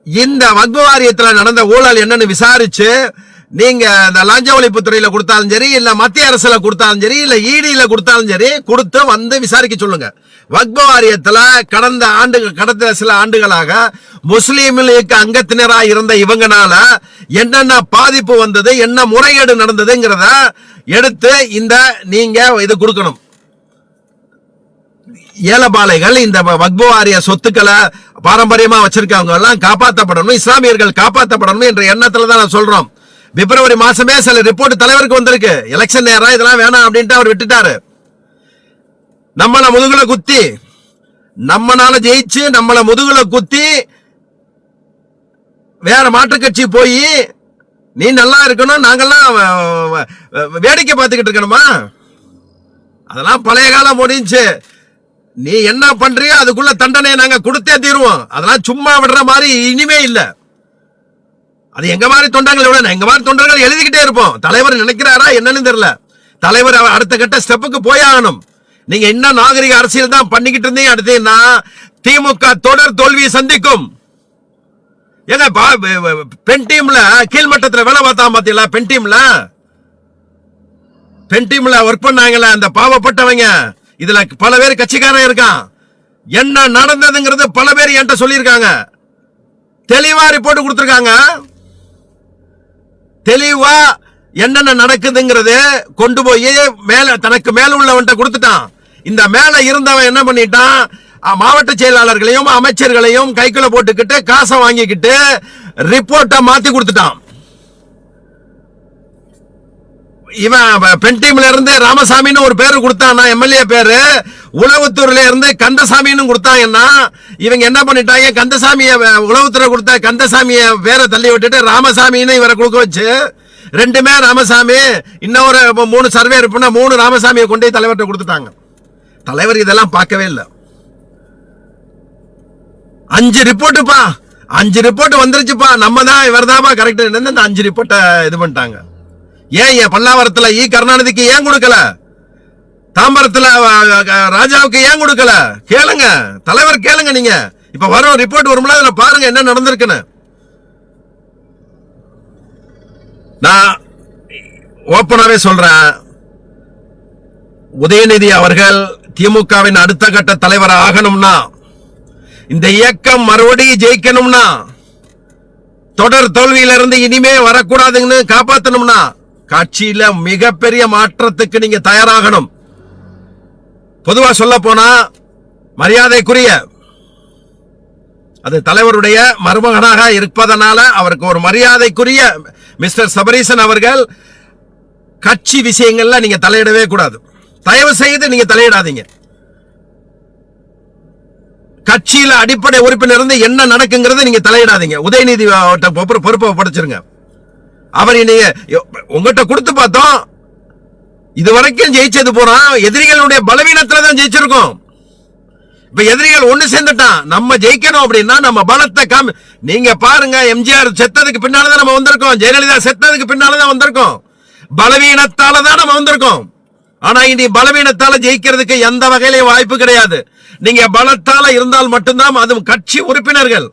இந்த வக்பு வாரியத்தில் நடந்த ஊழல் என்னன்னு விசாரிச்சு, நீங்க இந்த லஞ்ச ஒழிப்பு துறையில கொடுத்தாலும் சரி, இல்ல மத்திய அரசுல கொடுத்தாலும் சரி, இல்ல இடியில கொடுத்தாலும் சரி, கொடுத்து வந்து விசாரிக்க சொல்லுங்க. வக்பு வாரியத்துல கடந்த சில ஆண்டுகளாக முஸ்லீம் லீக் அங்கத்தினராக இருந்த இவங்கனால என்னென்ன பாதிப்பு வந்தது, என்ன முறைகேடு நடந்ததுங்கிறத எடுத்து இந்த நீங்க இது கொடுக்கணும். ஏலபாளைகள் இந்த வக்பு வாரிய சொத்துக்களை பாரம்பரியமா வச்சிருக்கவங்க எல்லாம் காப்பாற்றப்படணும், இஸ்லாமியர்கள் காப்பாற்றப்படணும் என்ற எண்ணத்துல தான் நான் சொல்றோம். பிப்ரவரி மாசமே சில ரிப்போர்ட் தலைவருக்கு வந்திருக்கு. எலெக்ஷன் நேரம் இதெல்லாம் வேணாம் அப்படின்ட்டு அவர் விட்டுட்டாரு. நம்மள முதுகுல குத்தி, நம்மனால ஜெயிச்சு நம்மள முதுகுல குத்தி வேற மாற்று கட்சி போய் நீ நல்லா இருக்கணும், நாங்கெல்லாம் வேடிக்கை பார்த்துக்கிட்டு இருக்கணுமா? அதெல்லாம் பழைய காலம் முடிஞ்சு. நீ என்ன பண்றியோ அதுக்குள்ள தண்டனை நாங்க கொடுத்தே தீருவோம். அதெல்லாம் சும்மா விடுற மாதிரி இனிமே இல்ல. அது எங்க மாதிரி தொண்டர்கள் எங்க மாதிரி தொண்டர்கள் எழுதிக்கிட்டே இருப்போம். தலைவர் நினைக்கிறாரா என்னன்னு தெரியல. தலைவர் அடுத்த கட்ட ஸ்டெப்புக்கு போயாகணும். நீங்க இன்னும் நாகரிக அரசியல் தான் பண்ணிக்கிட்டு இருந்தீங்க. அடுத்தீங்கன்னா திமுக தொடர் தோல்வியை சந்திக்கும். ஏங்க பெண் டீம்ல கீழ்மட்டத்தில் வேலை பார்த்தா பாத்தீங்களா? பெண் டீம்ல ஒர்க் பண்ணாங்கல்ல அந்த பாவப்பட்டவங்க, இதுல பல பேர் கட்சிக்காரன் இருக்கான். என்ன நடந்ததுங்கிறது பல பேர் என்கிட்ட சொல்லியிருக்காங்க. தெளிவா ரிப்போர்ட் கொடுத்திருக்காங்க. தெளிவா என்னென்ன நடக்குதுங்கிறது கொண்டு போய் மேல தனக்கு மேல உள்ளவன்ட்ட கொடுத்துட்டான். இந்த மேல இருந்தவன் என்ன பண்ணிட்டான்? மாவட்ட செயலாளர்களையும் அமைச்சர்களையும் கைக்குள்ள போட்டுக்கிட்டு காசை வாங்கிக்கிட்டு ரிப்போர்ட்டை மாத்தி கொடுத்துட்டான். இவன் பெண் டீம்ல இருந்து ராமசாமின்னு ஒரு பேரு கொடுத்தான், எம்எல்ஏ பேரு. உளவுத்துறையில இருந்து கந்தசாமின்னு கொடுத்தாங்கன்னா இவங்க என்ன பண்ணிட்டாங்க? கந்தசாமிய உளவுத்துறை கொடுத்த கந்தசாமிய பேரை தள்ளி விட்டுட்டு ராமசாமின்னு இவரை கொடுக்க வச்சு, ரெண்டுமே ராமசாமி, இன்னொரு 3 சர்வே இருப்புன்னா 3 ராமசாமியை கொண்டு போய் தலைவர்கிட்ட கொடுத்துட்டாங்க. தலைவர் இதெல்லாம் பார்க்கவே இல்லை. 5 ரிப்போர்ட்டுப்பா, 5 ரிப்போர்ட் வந்துருச்சுப்பா, நம்ம தான் இவர் தான்ப்பா கரெக்ட். இந்த 5 ரிப்போர்ட்டை இது பண்ணிட்டாங்க. ஏன் பல்லாவரத்துல கருணாநிதிக்கு ஏன் கொடுக்கல? தாம்பரத்துல ராஜாவுக்கு ஏன் கொடுக்கல? கேளுங்க தலைவர், கேளுங்க. நீங்க இப்ப வரும் ரிப்போர்ட் வரும்ல, அதுல பாருங்க என்ன நடந்திருக்குன்னு. நான் ஓப்பனாவே சொல்றேன், உதயநிதி அவர்கள் திமுகவின் அடுத்த கட்ட தலைவர் ஆகணும்னா, இந்த இயக்கம் மறுபடியும் ஜெயிக்கணும்னா, தொடர் தோல்வியிலிருந்து இனிமே வரக்கூடாதுன்னு காப்பாற்றணும்னா, கட்சியில மிகப்பெரிய மாற்றத்துக்கு நீங்க தயாராகணும். பொதுவா சொல்ல போனா மரியாதைக்குரிய, அது தலைவருடைய மருமகனாக இருப்பதனால அவருக்கு ஒரு மரியாதைக்குரிய மிஸ்டர் சபரீசன் அவர்கள், கட்சி விஷயங்கள்ல நீங்க தலையிடவே கூடாது. தயவு செய்து நீங்க தலையிடாதீங்க. கட்சியில அடிப்படை உறுப்பினர் இருந்து என்ன நடக்குங்கிறது நீங்க தலையிடாதீங்க. உதயநிதி பொறுப்பை படைச்சிருங்க. அவர் நீங்க உங்ககிட்ட கொடுத்து பார்த்தோம், இதுவரைக்கும் ஜெயிச்சது போறா எதிரிகளுடைய பலவீனத்துல தான் ஜெயிச்சிருக்கோம். இப்ப எதிரிகள் ஒண்ணு சேர்ந்துட்டான். நம்ம ஜெயிக்கணும் அப்படின்னா நம்ம பலத்தை நீங்க பாருங்க, எம்ஜிஆர் செத்ததுக்கு பின்னாலதான் நம்ம வந்திருக்கோம், ஜெயலலிதா செத்ததுக்கு பின்னாலதான் வந்திருக்கோம், பலவீனத்தால தான் நம்ம வந்திருக்கோம். ஆனா இனி பலவீனத்தால ஜெயிக்கிறதுக்கு எந்த வகையிலையும் வாய்ப்பு கிடையாது. நீங்க பலத்தால இருந்தால் மட்டும்தான், அதுவும் கட்சி உறுப்பினர்கள்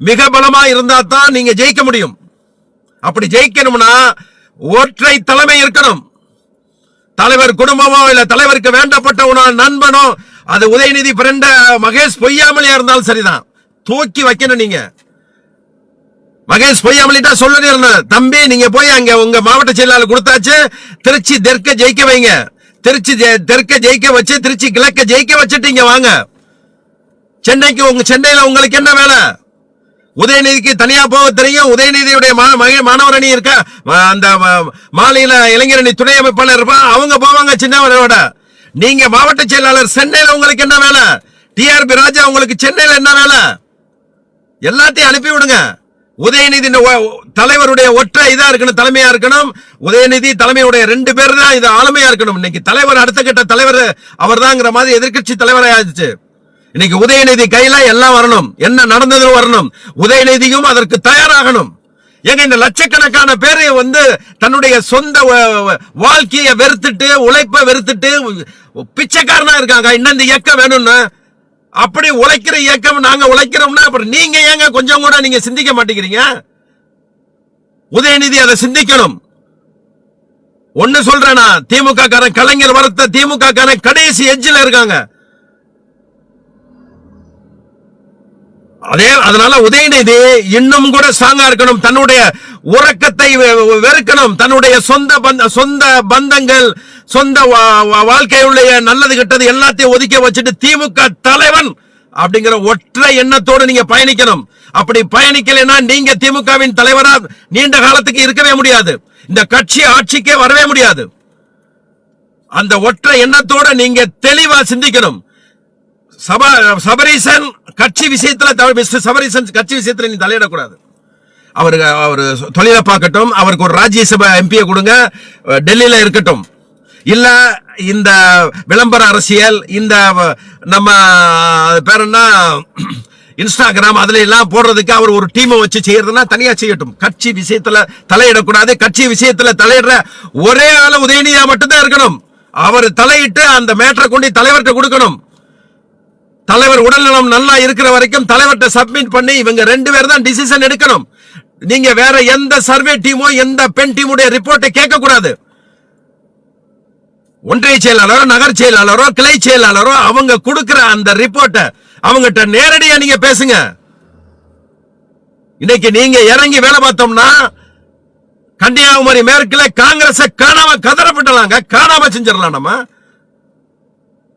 மிக பலமா இருந்தா தான் நீங்க ஜெயிக்க முடியும். அப்படி ஜெயிக்கணும்னா ஒற்றை தலைமை இருக்கணும். தலைவர் குடும்பமோ இல்ல தலைவருக்கு வேண்டப்பட்டவனோ நண்பனோ, அது உதயநிதி பிரெண்ட மகேஷ் பொய்யாமலே இருந்தாலும் சரிதான், தூக்கி வைக்கணும். நீங்க மகேஷ் பொய்யாமலிட்டா சொல்லுங்க, தம்பி நீங்க போய் அங்க உங்க மாவட்ட செயலாளர் கொடுத்தாச்சு, திருச்சி தெற்க ஜெயிக்க வைங்க, திருச்சி தெற்க ஜெயிக்க வச்சு திருச்சி கிழக்க ஜெயிக்க வச்சுட்டீங்க, வாங்க சென்னைக்கு. உங்க சென்னையில உங்களுக்கு என்ன வேலை? உதயநிதிக்கு தனியா போக தெரியும். உதயநிதியுடைய மாணவர் அணி இருக்க, அந்த மாநில இளைஞரணி துணை அமைப்பாளர் இருப்பான், அவங்க போவாங்க சின்னவரோட. நீங்க மாவட்ட செயலாளர் சென்னையில உங்களுக்கு என்ன வேலை? டிஆர்பி ராஜா உங்களுக்கு சென்னையில என்ன வேலை? எல்லாத்தையும் அனுப்பி விடுங்க. உதயநிதி தலைவருடைய ஒற்றை இதா இருக்கணும், தலைமையா இருக்கணும். உதயநிதி தலைமையுடைய 2 பேர் தான் இது ஆளுமையா இருக்கணும். இன்னைக்கு தலைவர் அடுத்த கட்ட தலைவர் அவர் தான்ங்கிற மாதிரி எதிர்கட்சி தலைவராயிடுச்சு. இன்னைக்கு உதயநிதி கையில எல்லாம் வரணும், என்ன நடந்தது வரணும், உதயநிதியும் அதற்கு தயாராகணும். ஏங்க இந்த லட்சக்கணக்கான பேரை தன்னுடைய சொந்த வாழ்க்கையை வெறுத்துட்டு, உழைப்பை வெறுத்துட்டு பிச்சைக்காரனா இருக்காங்க. இன்னும் இந்த இயக்கம் வேணும்னு, அப்படி உழைக்கிற இயக்கம் நாங்க உழைக்கிறோம்னா அப்புறம் நீங்க ஏங்க கொஞ்சம் கூட நீங்க சிந்திக்க மாட்டேங்கிறீங்க? உதயநிதி அதை சிந்திக்கணும். ஒன்னு சொல்றேனா, திமுக காரன் கலைஞர் வரத்த திமுக காரன் கடைசி எட்ஜில் இருக்காங்க. அதனால உதயநிதி இன்னும் கூட ஸ்ட்ராங்கா இருக்கணும். தன்னுடைய உறக்கத்தை வெறுக்கணும். தன்னுடைய சொந்த பந்தங்கள், சொந்த வாழ்க்கையுடைய நல்லது கெட்டது எல்லாத்தையும் ஒதுக்கி வச்சுட்டு திமுக தலைவன் அப்படிங்கிற ஒற்றை எண்ணத்தோடு நீங்க பயணிக்கணும். அப்படி பயணிக்கலைன்னா நீங்க திமுகவின் தலைவரா நீண்ட காலத்துக்கு இருக்கவே முடியாது. இந்த கட்சி ஆட்சிக்கே வரவே முடியாது. அந்த ஒற்றை எண்ணத்தோட நீங்க தெளிவா சிந்திக்கணும். சபரீசன் கட்சி விஷயத்துல, மிஸ்டர் சபரீசன் கட்சி விஷயத்துல நீ தலையிடக்கூடாது. அவர் தொழிலை பார்க்கட்டும், அவருக்கு ஒரு ராஜ்யசபா எம்பியை கொடுங்க, டெல்லியில இருக்கட்டும். இல்ல இந்த விளம்பர அரசியல், இந்த நம்ம பேர் என்ன இன்ஸ்டாகிராம் அதுல எல்லாம் போடுறதுக்கு அவர் ஒரு டீமை வச்சு செய்யறதுன்னா தனியா செய்யட்டும். கட்சி விஷயத்துல தலையிடக்கூடாது. கட்சி விஷயத்துல தலையிடுற ஒரே ஆளு உதயநிதியா மட்டும்தான் இருக்கணும். அவர் தலையிட்டு அந்த மேட்டரை கொண்டு தலைவர்கிட்ட கொடுக்கணும். தலைவர் உடல்நலம் நல்லா இருக்கிற வரைக்கும் தலைவர்கிட்ட சப்மிட் பண்ணி இவங்க 2 பேர் தான் டிசிஷன் எடுக்கணும். நீங்க வேற எந்த சர்வே டீமோ எந்த பெண் டீமுடைய ரிப்போர்ட்டை கேட்க கூடாது. ஒன்றிய செயலாளரோ நகர் செயலாளரோ கிளை செயலாளரோ அவங்க கொடுக்கிற அந்த ரிப்போர்ட்டை அவங்ககிட்ட நேரடியா நீங்க பேசுங்க. இன்னைக்கு நீங்க இறங்கி வேலை பார்த்தோம்னா கன்னியாகுமரி மேற்குல காங்கிரஸ் காணாம கதறப்பட்டலாங்க, காணாம செஞ்சிடலாம். நம்ம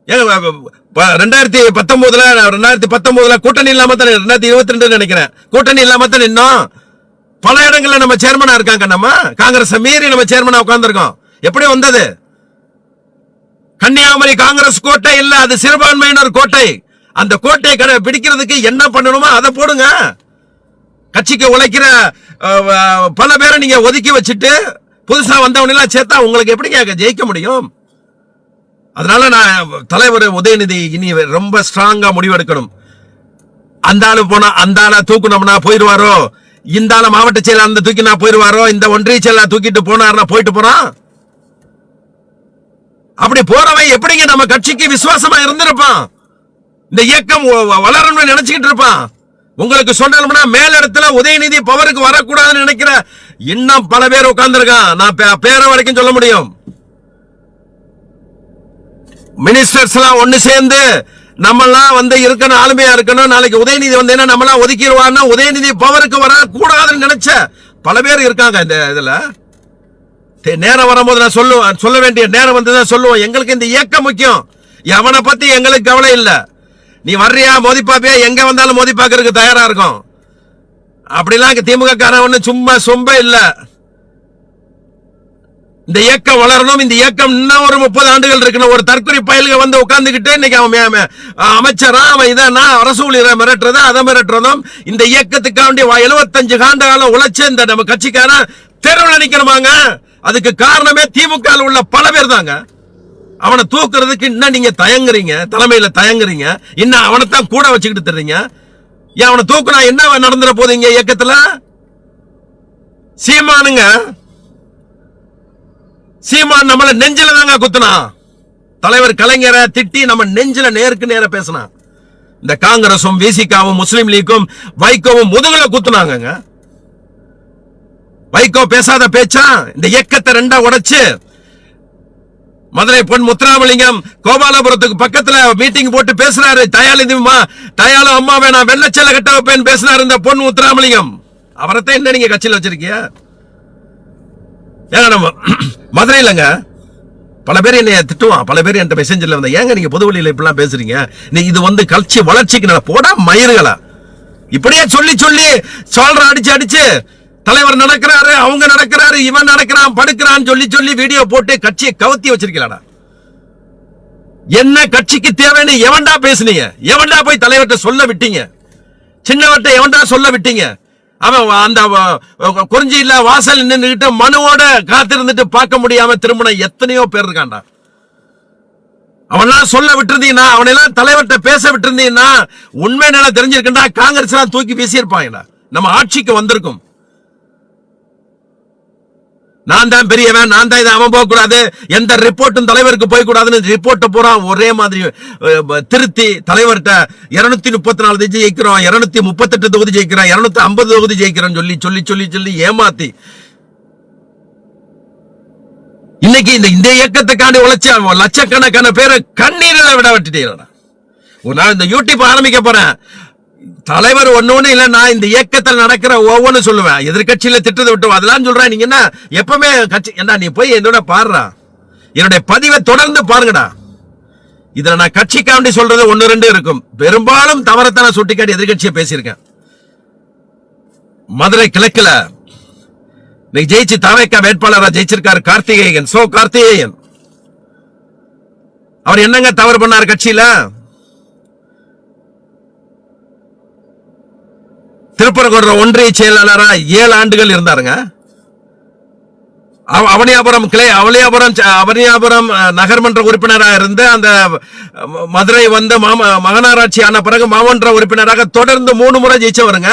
2019 கூட்டணி இல்லாம தான் 2022 நினைக்கிறேன் கூட்டணி இல்லாம தான் இன்னும் பல இடங்கள்ல நம்ம சேர்மனா இருக்காங்க. நம்ம காங்கிரஸ் மீறி நம்ம சேர்மனா உட்கார்ந்துருக்கோம். எப்படி வந்தது? கன்னியாகுமரி காங்கிரஸ் கோட்டை இல்ல, அது சிறுபான்மையினர் கோட்டை. அந்த கோட்டையை பிடிக்கிறதுக்கு என்ன பண்ணணுமோ அதை போடுங்க. கட்சிக்கு உழைக்கிற பல பேரை நீங்க ஒதுக்கி வச்சுட்டு புதுசா வந்தவன் எல்லாம் சேர்த்தா உங்களுக்கு எப்படி ஜெயிக்க முடியும்? அதனால நான் தலைவர் உதயநிதி இனி ரொம்ப ஸ்ட்ராங்கா முடிவெடுக்கணும். அந்த ஆளு போனா அந்த ஆளை தூக்கணும்னா போயிடுவாரோ, இந்த ஆளை மாவட்ட செயலாளர் தூக்கினா போயிடுவாரோ, இந்த ஒன்றிய செயலாளர் தூக்கிட்டு போனார்னா போயிட்டு போறான். அப்படி போறவன் எப்படிங்க நம்ம கட்சிக்கு விசுவாசமா இருந்திருப்பான்? இந்த இயக்கம் வளரணும்னு நினைச்சுக்கிட்டு இருப்பான். உங்களுக்கு சொன்னோம்னா மேலிடத்துல உதயநிதி பவருக்கு வரக்கூடாதுன்னு நினைக்கிற இன்னும் பல பேர் உட்கார்ந்துருக்கான். நான் பேரை வரைக்கும் சொல்ல முடியும். மினிஸ்டர்ஸ் எல்லாம் ஒண்ணு சேர்ந்து நம்மெல்லாம் இருக்கணும், ஆளுமையா இருக்கணும். நாளைக்கு உதயநிதி வந்தேன்னா நம்மளாம் ஒதுக்கிடுவான்னா உதயநிதி பவருக்கு வர கூடாதுன்னு நினைச்ச பல பேர் இருக்காங்க. இந்த இதுல நேரம் வரும்போது நான் சொல்ல வேண்டிய நேரம் வந்துதான் சொல்லுவோம். எங்களுக்கு இந்த இயக்கம் முக்கியம். எவனை பத்தி எங்களுக்கு கவலை இல்ல. நீ வர்றியா மோதி பாப்பியா, எங்க வந்தாலும் மோதி பாக்குறதுக்கு தயாரா இருக்கும். அப்படிலாம் திமுக காரன் ஒண்ணு சும்மா சொம்ப இல்ல. இந்த இயக்கம் வளரணும். இந்த இயக்கம் இன்னும் ஒரு 30 ஆண்டுகள் இருக்கணும். ஒரு தற்கொலை பயல்க வந்து உட்கார்ந்துகிட்டு இன்னைக்கு அவன் அமைச்சரா அவன் இதான் அரசு ஊழியரை மிரட்டுறதும் அதை மிரட்டுறதும் இந்த இயக்கத்துக்காண்டி 75 ஆண்டு காலம் உழைச்ச இந்த நம்ம கட்சிக்காரன் தெருவில் நிக்கணுமாங்க. அதுக்கு காரணமே திமுக உள்ள பல பேர் தாங்க. அவனை தூக்குறதுக்கு இன்னும் நீங்க தயங்குறீங்க, தலைமையில தயங்குறீங்க. இன்னும் அவனைத்தான் கூட வச்சுக்கிட்டு தர்றீங்க. ஏன் அவனை தூக்குனா என்ன நடந்துற போதீங்க இயக்கத்துல? சீமானுங்க, சீமான் நம்மள நெஞ்சில தாங்க குத்துனா. தலைவர் கலைஞரை திட்டி நம்ம நெஞ்சில நேருக்கு நேர பேசினா. இந்த காங்கிரசும் விசிகாவும் முஸ்லிம் லீக்கும் வைகோவும் முதுகுல குத்துனாங்க. வைகோ பேசாத பேச்சா இந்த இயக்கத்தை 2 உடைச்சு மதுரை பொன் முத்துராமலிங்கம் கோபாலபுரத்துக்கு பக்கத்துல மீட்டிங் போட்டு பேசுறாரு. தயாளு அம்மா வேணா வெள்ளச்சல கட்ட வைப்பேன் பேசினாரு இந்த பொன் முத்துராமலிங்கம். அவரைத்தான் என்ன நீங்க கட்சியில் வச்சிருக்கீங்க? ஏங்க நம்ம மதுரையிலங்க பல பேர் என்னைய திட்டுவான், பல பேர் என்கிட்ட மெசேஞ்சர்ல வந்த ஏங்க நீங்க பொதுவெளியில இப்படிலாம் பேசுறீங்க, நீ இது கட்சி வளர்ச்சிக்கு போடா மயிர்களா இப்படியே சொல்லி சொல்லி சொல்ற அடிச்சு தலைவர் நடக்கிறாரு, அவங்க நடக்கிறாரு, இவன் நடக்கிறான், படுக்கிறான் சொல்லி சொல்லி வீடியோ போட்டு கட்சியை கவுத்தி வச்சிருக்கீங்களா? என்ன கட்சிக்கு தேவைன்னு எவன்டா பேசுனீங்க? எவன்டா போய் தலைவர்கிட்ட சொல்ல விட்டீங்க? சின்னவர்கிட்ட எவன்டா சொல்ல விட்டீங்க? அவன் அந்த குறிஞ்சியில வாசல் நின்றுகிட்டு மனுவோட காத்திருந்துட்டு பார்க்க முடியாம திரும்பின எத்தனையோ பேர் இருக்காண்டா. அவனெல்லாம் சொல்ல விட்டுருந்தீங்கன்னா, அவனெல்லாம் தலைவர்கிட்ட பேச விட்டுருந்தீங்கன்னா உண்மை நிலை தெரிஞ்சிருக்கா? காங்கிரஸ் எல்லாம் தூக்கி வீசியிருப்பாங்க. நம்ம ஆட்சிக்கு வந்திருக்கும். நான் தான் பெரியவன், நான் தான் இதை அவன் போக கூடாது, எந்த ரிப்போர்ட்டும் தலைவருக்கு போய் கூடாதுன்னு ரிப்போர்ட் பூரா ஒரே மாதிரி திருத்தி தலைவர்கிட்ட 234 தொகுதி ஜெயிக்கிறோம், 238 தொகுதி ஜெயிக்கிறோம், 250 தொகுதி ஜெயிக்கிறோம் சொல்லி சொல்லி சொல்லி சொல்லி ஏமாத்தி இன்னைக்கு இந்த இயக்கத்துக்காண்டி உழைச்ச லட்சக்கணக்கான பேரை கண்ணீரில் விட விட்டுட்டீங்க. நான் இந்த யூடியூப் ஆரம்பிக்க போறேன். தலைவர் ஒண்ணு இல்ல, நான் இந்த இயக்கத்தில் நடக்கிற ஒவ்வொன்னு சொல்லுவேன். எதிர்கட்சியில திட்டத்தை விட்டு அதெல்லாம் சொல்றேன். நீங்க என்ன எப்பவுமே கட்சி என்ன, நீ போய் என்னோட பாடுறா, என்னுடைய பதிவை தொடர்ந்து பாருங்கடா. இதுல நான் கட்சிக்காண்டி சொல்றது 1-2 இருக்கும். பெரும்பாலும் தவறத்தான சுட்டிக்காட்டி எதிர்கட்சியை பேசியிருக்கேன். மதுரை கிழக்குல ஜெயிச்சு தாவேக்கா வேட்பாளராக ஜெயிச்சிருக்காரு கார்த்திகேயன். கார்த்திகேயன் அவர் என்னங்க தவறு பண்ணார் கட்சியில? திருப்பரங்குன்ற ஒன்றிய செயலாளரா 7 ஆண்டுகள் இருந்தாருங்க. அவனியாபுரம் நகர்மன்ற உறுப்பினராக இருந்து அந்த மதுரை வந்து மகனாராட்சி ஆன பிறகு மாமன்ற உறுப்பினராக தொடர்ந்து 3 முறை ஜெயிச்சவருங்க.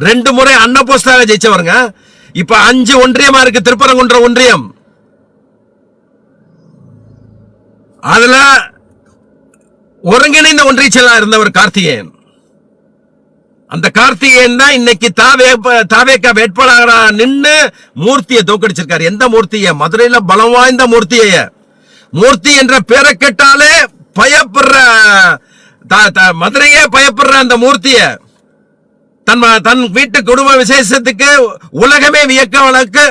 2 முறை அன்னபோஸ்டாக ஜெயிச்சவருங்க. இப்ப 5 ஒன்றியமா இருக்கு திருப்பரங்குன்ற ஒன்றியம். அதுல ஒருங்கிணைந்த ஒன்றிய செயலாளர் இருந்தவர் கார்த்திகேயன். அந்த கார்த்திகேயன் தான் இன்னைக்கு தாவேக வேட்பாளராக நின்று மூர்த்தியை தோக்கடிச்சிருக்காரு. எந்த மூர்த்திய? மதுரையில பலம் வாய்ந்த மூர்த்திய. மூர்த்தி என்ற பேரை கேட்டாலே பயப்படுற, மதுரையே பயப்படுற அந்த மூர்த்திய தன் வீட்டு குடும்ப விசேஷத்துக்கு உலகமே வியக்க வழக்கு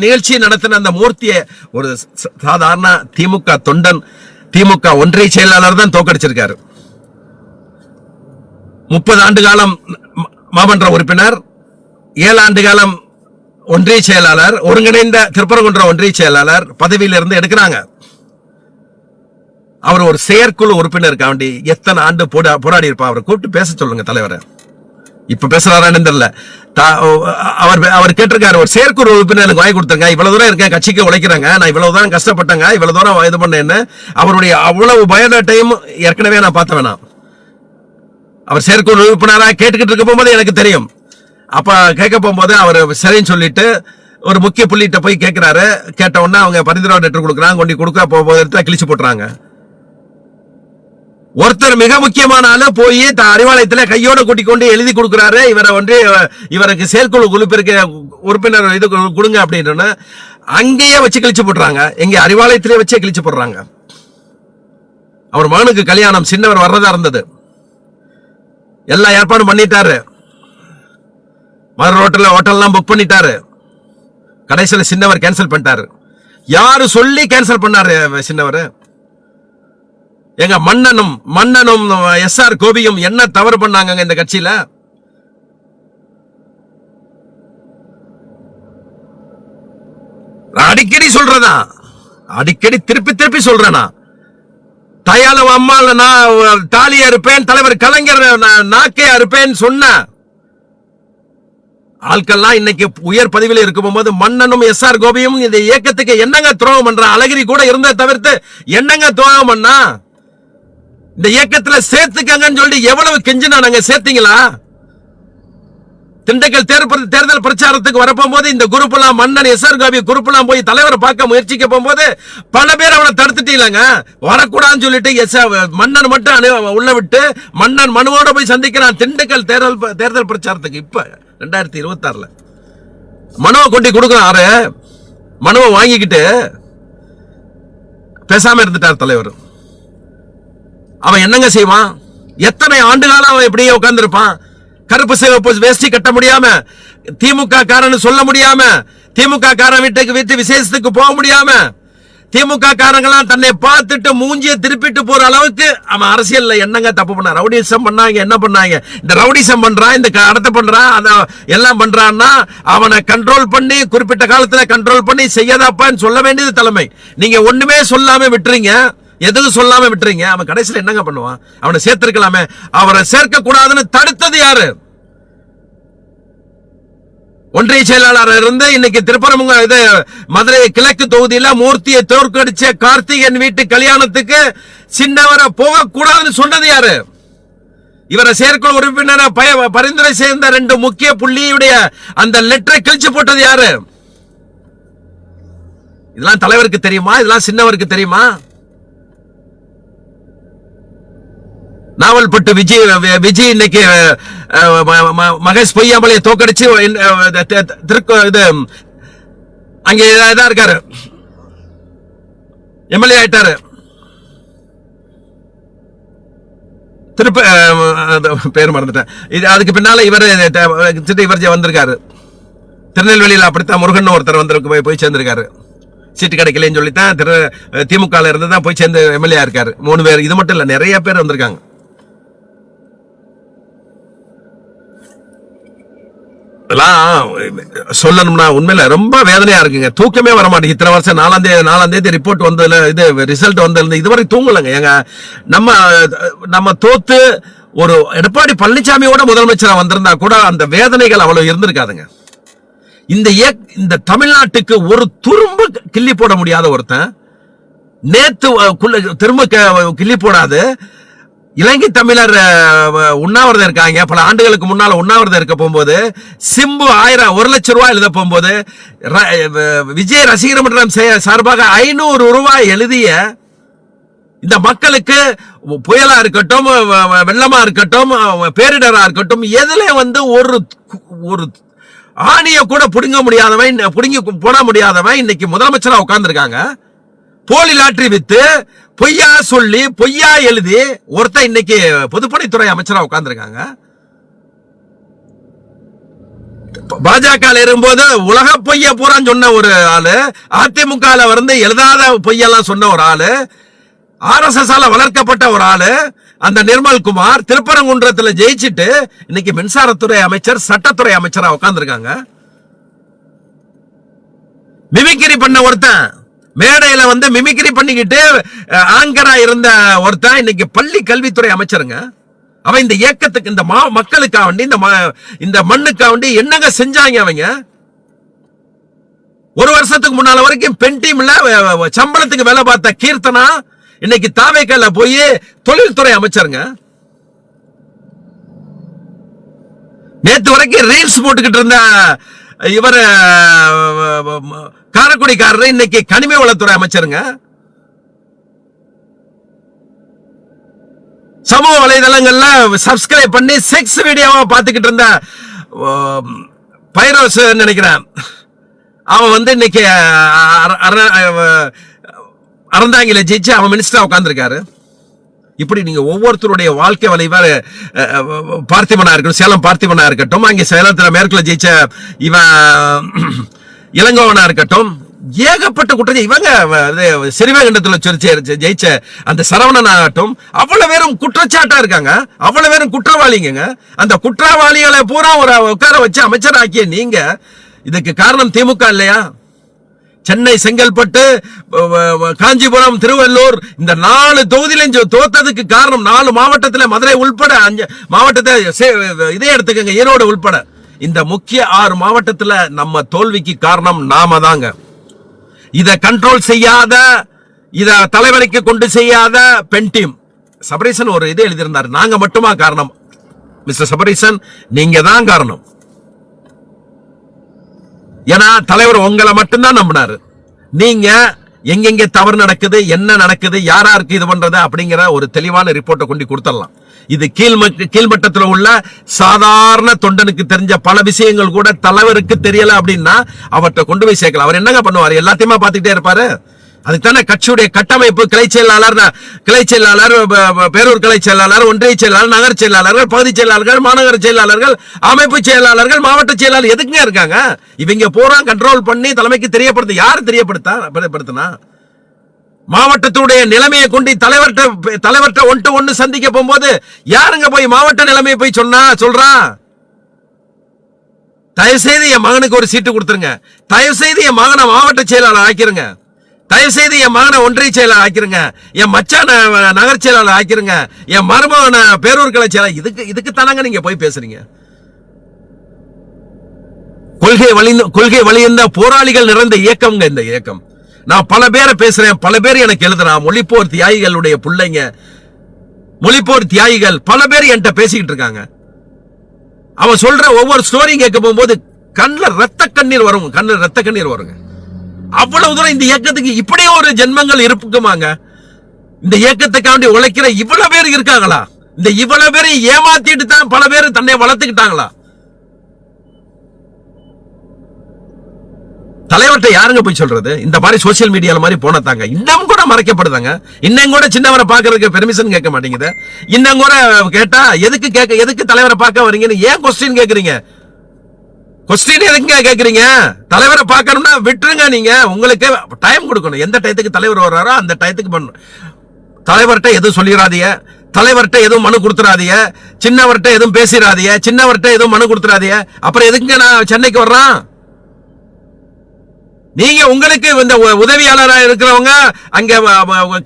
நிகழ்ச்சி நடத்தின அந்த மூர்த்தியை ஒரு சாதாரண திமுக தொண்டன், திமுக ஒன்றிய செயலாளர் தான் தோக்கடிச்சிருக்காரு. 30 ஆண்டு காலம் மாமன்ற உறுப்பினர், 7 ஆண்டு காலம் ஒன்றிய செயலாளர், ஒருங்கிணைந்த திருப்பரங்குன்ற ஒன்றிய செயலாளர் பதவியில இருந்து எடுக்கிறாங்க. அவர் ஒரு செயற்குழு உறுப்பினருக்காண்டி எத்தனை ஆண்டு போராடி இருப்பா. அவரை கூப்பிட்டு பேச சொல்லுங்க தலைவரை. இப்ப பேசுறாரான்னு தெரியல. அவர் கேட்டிருக்காரு, ஒரு செயற்குழு உறுப்பினருக்கு வாங்கி கொடுத்தாங்க, இவ்வளவு தூரம் இருக்கேன், கட்சிக்கு உழைக்கிறாங்க, நான் இவ்வளவு தூரம் கஷ்டப்பட்டேங்க, இவ்வளவு தூரம் இது பண்ணேன்னு அவருடைய அவ்வளவு பயோடேட்டையும் ஏற்கனவே நான் பார்த்த வேணாம். அவர் செயற்குழு உறுப்பினராக கேட்டுக்கிட்டு இருக்க போகும்போது எனக்கு தெரியும். அப்ப கேட்க போகும்போது அவர் சரின்னு சொல்லிட்டு ஒரு முக்கிய புள்ளிட்ட போய் கேட்கிறாரு. கேட்ட உடனே அவங்க பரிந்துரை லெட்டர் கொடுக்குறாங்க. கொண்டு கொடுக்க போகும்போது கிழிச்சு போட்டுறாங்க. ஒருத்தர் மிக முக்கியமான ஆளு போய் அறிவாலயத்தில் கையோட கூட்டி கொண்டு எழுதி கொடுக்கிறாரு, இவருக்கு செயற்குழு உறுப்பினர் இது கொடுங்க அப்படின்னு. அங்கேயே வச்சு கிழிச்சு போட்டுறாங்க. எங்க அறிவாலயத்திலே வச்சே கிழிச்சு போடுறாங்க. அவர் மகனுக்கு கல்யாணம், சின்னவர் வர்றதா இருந்தது, எல்லா ஏற்பாடும் பண்ணிட்டாரு. மதுரை ஹோட்டல்லாம் புக் பண்ணிட்டாரு. கடைசியில் சின்னவர் கேன்சல் பண்ணிட்டாரு. யாரு சொல்லி கேன்சல் பண்ணாரு சின்னவர்? எங்க மன்னனும் எஸ்ஆர் கோபியும் என்ன தவறு பண்ணாங்க இந்த கட்சியில? அடிக்கடி சொல்றதா, அடிக்கடி திருப்பி சொல்றேனா, தயால அம்மால நான் தாலியா இருப்பேன், தலைவர் கலைஞர் நாக்கையா இருப்பேன் சொன்ன ஆட்கள்லாம் இன்னைக்கு உயர் பதவியில் இருக்கும் போது மன்னனும் எஸ்ஆர் கோபியும் இந்த இயக்கத்துக்கு என்னங்க துரோகம் பண்ற? அழகிரி கூட இருந்த தவிர்த்து என்னங்க துரோகம் பண்ணா? இந்த இயக்கத்துல சேர்த்துக்கங்கன்னு சொல்லி எவ்வளவு கெஞ்சினா நாங்க சேர்த்தீங்களா? திண்டுக்கல் தேர்தல் பிரச்சாரத்துக்கு வரப்போது இந்த குரூப்லாம் மன்னன் எஸ்ஆர் கோபி குரூப்லாம் போய் தலைவரை பார்க்க முயற்சிக்க போகும்போது பல பேர் அவனை தடுத்துட்டீங்க. வரக்கூடாதுன்னு சொல்லிட்டு மன்னன் மட்டும் உள்ள விட்டு மன்னன் மனுவோட போய் சந்திக்கிறான் திண்டுக்கல் தேர்தல் பிரச்சாரத்துக்கு. இப்ப 2026 மனுவை கொண்டு கொடுக்கிறாரு. மனுவை வாங்கிக்கிட்டு பேசாம இருந்துட்டார் தலைவர். அவன் என்னங்க செய்வான்? எத்தனை ஆண்டு காலம் அவன் எப்படியே உட்கார்ந்து இருப்பான்? கருப்பு சிவப்பு வேஷ்டி கட்ட முடியாம, திமுக காரன் சொல்ல முடியாம, திமுக காரன் வீட்டு விசேஷத்துக்கு போக முடியாம, திமுக காரங்களாம் தன்னை பார்த்துட்டு மூஞ்சியை திருப்பிட்டு போற அளவுக்கு அவன் அரசியல்ல என்னங்க தப்பு பண்ண? ரவுடிசம் பண்ணாங்க. என்ன பண்ணாங்க? இந்த ரவுடிசம் பண்றான், இந்த அடத்த பண்றான், அத எல்லாம் பண்றான்னா அவனை கண்ட்ரோல் பண்ணி குறிப்பிட்ட காலத்துல கண்ட்ரோல் பண்ணி செய்யாதாப்பான்னு சொல்ல வேண்டியது தலைமை. நீங்க ஒண்ணுமே சொல்லாம விட்டுறீங்க, எதுவும் சொல்லாம விட்டுறீங்க. அவன் கடைசியில் என்னங்க பண்ணுவான்? அவனை சேர்த்திருக்கலாமே. அவரை சேர்க்க கூடாதுன்னு தடுத்தது யாரு? ஒன்றிய செயலாளர் இருந்து இன்னைக்கு திருப்பரங்குன்ற மதுரை கிழக்கு தொகுதியில மூர்த்தியை தோற்கடிச்ச கார்த்திகேயன் வீட்டு கல்யாணத்துக்கு சின்னவரை போக கூடாதுன்னு சொன்னது யாரு? இவரை செயற்குழு உறுப்பினரை பரிந்துரை செய்த 2 முக்கிய புள்ளியுடைய அந்த லெட்டரை கிழிச்சு போட்டது யாரு? இதெல்லாம் தலைவருக்கு தெரியுமா? இதெல்லாம் சின்னவருக்கு தெரியுமா? நாவல்பட்டு விஜய் இன்னைக்கு மகேஷ் பொய்யாமலையை தோக்கடிச்சு அங்கே இருக்காரு, எம்எல்ஏ ஆயிட்டாரு. பேர் மறந்துட்டேன். அதுக்கு பின்னால இவர் வந்திருக்காரு. திருநெல்வேலியில் அப்படித்தான் முருகன் ஒருத்தர் வந்து போய் சேர்ந்திருக்காரு. சீட்டு கிடைக்கலன்னு சொல்லித்தான் திமுக இருந்து தான் போய் சேர்ந்து எம்எல்ஏ இருக்காரு. 3 பேர். இது மட்டும் இல்ல, நிறைய பேர் வந்திருக்காங்க. சொல்லணும்னா உண்மையில ரொம்ப வேதனையா இருக்குங்க. தூக்கமே வர மாட்டேங்குது. இத்தனை வருஷம் 4ஆம் தேதி ரிப்போர்ட் வந்ததுல ரிசல்ட் வந்ததுல இதுவரை தூங்கலங்க. நம்ம தோத்து ஒரு எடப்பாடி பழனிசாமியோட முதலமைச்சரா வந்திருந்தா கூட அந்த வேதனைகள் அவ்வளவு இருந்திருக்காதுங்க. இந்த தமிழ்நாட்டுக்கு ஒரு துரும்பு கிள்ளி போட முடியாத ஒருத்தன் நேத்து திரும்ப கிள்ளி போடாது. இலங்கை தமிழர் உண்ணாவிரதம் இருக்காங்க. பல ஆண்டுகளுக்கு முன்னால உண்ணாவிரதம் இருக்க போகும்போது சிம்பு 1 லட்சம் ரூபாய் எழுத போகும்போது விஜய் ரசிகர் மன்றம் சார்பாக 500 ரூபாய் எழுதிய இந்த மக்களுக்கு புயலா இருக்கட்டும், வெள்ளமா இருக்கட்டும், பேரிடரா இருக்கட்டும், எதுல ஒரு ஆணிய கூட புடுங்க போட முடியாதவன் இன்னைக்கு முதலமைச்சரா உட்கார்ந்துருக்காங்க. போலி லாட்டரி வித்து பொய்யா சொல்லி பொய்யா எழுதி ஒருத்தன் இன்னைக்கு பொதுப்பணித்துறை அமைச்சரா உட்கார்ந்துருக்காங்க. பாஜக இருக்கும்போது உலக பொய்ய பூரா சொன்ன ஒரு ஆளு, அதிமுக எழுதாத பொய்யெல்லாம் சொன்ன ஒரு ஆளு, RSS வளர்க்கப்பட்ட ஒரு ஆளு, அந்த நிர்மல்குமார் திருப்பரங்குன்றத்தில் ஜெயிச்சுட்டு இன்னைக்கு மின்சாரத்துறை அமைச்சர், சட்டத்துறை அமைச்சரா உட்கார்ந்துருக்காங்க. மிமிக்ரி பண்ண ஒருத்தன், மேடையில மிமிக்ரி பண்ணிக்கிட்டு ஆங்கரா இருந்த ஒருத்தன் இன்னைக்கு பள்ளி கல்வித்துறை அமைச்சருங்க. அவன் இந்த இயக்கத்துக்கு, இந்த மக்களுக்காக வேண்டி, இந்த மண்ணுக்காக வேண்டி என்னங்க செஞ்சாங்க அவங்க? ஒரு வருஷத்துக்கு முன்னால வரைக்கும் பெண் டீம்ல சம்பளத்துக்கு வேலை பார்த்த கீர்த்தனா இன்னைக்கு தாவேக்கல்ல போய் தொழில்துறை அமைச்சருங்க. நேத்து வரைக்கும் ரீல்ஸ் போட்டுக்கிட்டு இருந்த இவர் காரக்குடிக்காரர் இன்னைக்கு கனிம வளத்துறை அமைச்சருங்க. சமூக வலைதளங்கள்ல சப்ஸ்கிரைப் பண்ணி செக்ஸ் வீடியோவா பார்த்துக்கிட்டு இருந்த பைரோஸ் நினைக்கிறேன், அவன் இன்னைக்கு அறந்தாங்கில ஜெயிச்சு அவன் மினிஸ்டரா உட்கார்ந்துருக்காரு. இப்படி நீங்க ஒவ்வொருத்தருடைய வாழ்க்கை வளைவ பார்த்திபனா இருக்கட்டும், சேலம் பார்த்திபனா இருக்கட்டும், அங்கே சேலத்தில் மேற்குல ஜெயிச்ச இவன் இளங்கோவனா இருக்கட்டும், ஏகப்பட்ட குற்றம். இவங்க சிறுவைகண்டத்தில் ஜெயிச்ச அந்த சரவணன் ஆகட்டும், அவ்வளவு பேரும் குற்றச்சாட்டா இருக்காங்க, அவ்வளவு பேரும் குற்றவாளிங்க. அந்த குற்றவாளிகளை பூரா ஒரு உட்கார வச்சு அமைச்சராக்கிய நீங்க, இதுக்கு காரணம் திமுக இல்லையா? சென்னை, செங்கல்பட்டு, காஞ்சிபுரம், திருவள்ளூர், இந்த 4 தொகுதியிலும் தோத்ததுக்கு காரணம் 4 மாவட்டத்தில், மதுரை உள்பட 5 மாவட்டத்தை இதே எடுத்துக்கங்க, ஈரோடு உள்பட இந்த முக்கிய 6 மாவட்டத்தில் நம்ம தோல்விக்கு காரணம் நாம தாங்க. இத கண்ட்ரோல் செய்யாத, இத தலைவலிக்கு கொண்டு செய்யாத பெண் டீம். சபரீசன் ஒரு இது எழுதியிருந்தார், நாங்க மட்டுமா காரணம்? மிஸ்டர் சபரீசன், நீங்க தான் காரணம். ஏன்னா தலைவர் உங்களை மட்டும்தான் நம்பினாரு. நீங்க எங்கெங்க தவறு நடக்குது, என்ன நடக்குது, யாராருக்கு இது பண்றது அப்படிங்கிற ஒரு தெளிவான ரிப்போர்ட்டை கொண்டு கொடுத்துடலாம். இது கீழ்மட்டத்தில் உள்ள சாதாரண தொண்டனுக்கு தெரிஞ்ச பல விஷயங்கள் கூட தலைவருக்கு தெரியல அப்படின்னா அவர்கிட்ட கொண்டு போய் சேர்க்கலாம். அவர் என்னங்க பண்ணுவாரு? எல்லாத்தையுமே பார்த்துக்கிட்டே இருப்பாரு. அதுதானே கட்சியுடைய கட்டமைப்பு. கிளை செயலாளர், பேரூர் கிளை செயலாளர், ஒன்றிய செயலாளர், நகர் செயலாளர்கள், பகுதி செயலாளர்கள், மாநகர செயலாளர்கள், அமைப்பு செயலாளர்கள், மாவட்ட செயலாளர் எதுக்குங்க இருக்காங்க? இவங்க பூரா கண்ட்ரோல் பண்ணி தலைமைக்கு தெரியப்படுத்த. யாரு தெரியப்படுத்தினா? மாவட்டத்துடைய நிலைமையை கொண்டு தலைவர்கிட்ட 1-to-1 சந்திக்க போகும்போது யாருங்க போய் மாவட்ட நிலைமையை போய் சொல்றான்? தயவு செய்து என் மகனுக்கு ஒரு சீட்டு கொடுத்துருங்க, தயவு செய்து என் மகனை மாவட்ட செயலாளர் ஆக்கிருங்க, தயவு செய்து என் மகனை ஒன்றிய செயலாளர் ஆக்கிருங்க, என் மச்சான நகர் செயலாளர் ஆக்கிருங்க, என் மருமகன பேரூர் கிளை செயலாளர். இதுக்கு தானங்க நீங்க போய் பேசுறீங்க? கொள்கை வழிந்த போராளிகள் நிறைந்த இயக்கம்ங்க இந்த இயக்கம். நான் பல பேரை பேசுறேன், பல பேர் எனக்கு எழுதுறான். மொழிப்போர் தியாகிகளுடைய பிள்ளைங்க, மொழிப்போர் தியாகிகள் பல பேர் என்கிட்ட பேசிக்கிட்டு இருக்காங்க. அவன் சொல்ற ஒவ்வொரு ஸ்டோரியும் கேட்க போகும்போது கண்ணில் ரத்த கண்ணீர் வருங்க. அவ்வளவு தூரம் இந்த இயக்கத்துக்கு இப்படி ஒரு ஜென்மங்கள் இருக்குமாங்க? இந்த இயக்கத்துக்காண்டி உழைக்கிற இவ்வளவு பேர் இருக்காங்களா? இந்த இவ்வளவு பேரை ஏமாத்திட்டு தான் பல பேர் தன்னை வளர்த்துக்கிட்டாங்களா? தலைவர்கிட்ட யாருங்க போய் சொல்றது? இந்த மாதிரி சோசியல் மீடியால மாதிரி போனதாங்க. இன்னும் கூட மறைக்கப்படுதாங்க. இன்னும் கூட சின்னவரை பாக்குறதுக்கு பெர்மிஷன் கேட்க மாட்டேங்குது. இன்னும் கூட கேட்டா எதுக்கு தலைவரை பார்க்க வரீங்கன்னு ஏன் கொஸ்டின் கேக்குறீங்க? கொஸ்டின் எதுங்க கேக்குறீங்க? தலைவரை பார்க்கணும்னா விட்டுருங்க. நீங்க உங்களுக்கு டைம் கொடுக்கணும். எந்த டயத்துக்கு தலைவர் வர்றாரோ அந்த டயத்துக்கு பண்ணணும். தலைவர்கிட்ட எதுவும் சொல்லிடாதீங்க, தலைவர்கிட்ட எதுவும் மனு கொடுத்துடாதீங்க, சின்னவர்கிட்ட எதுவும் பேசிடாதீங்க, சின்னவர்கிட்ட எதுவும் மனு கொடுத்துடாதீங்க. அப்புறம் எதுக்கு நான் சென்னைக்கு வர்றேன்? நீங்க உங்களுக்கு இந்த உதவியாளராக இருக்கிறவங்க, அங்க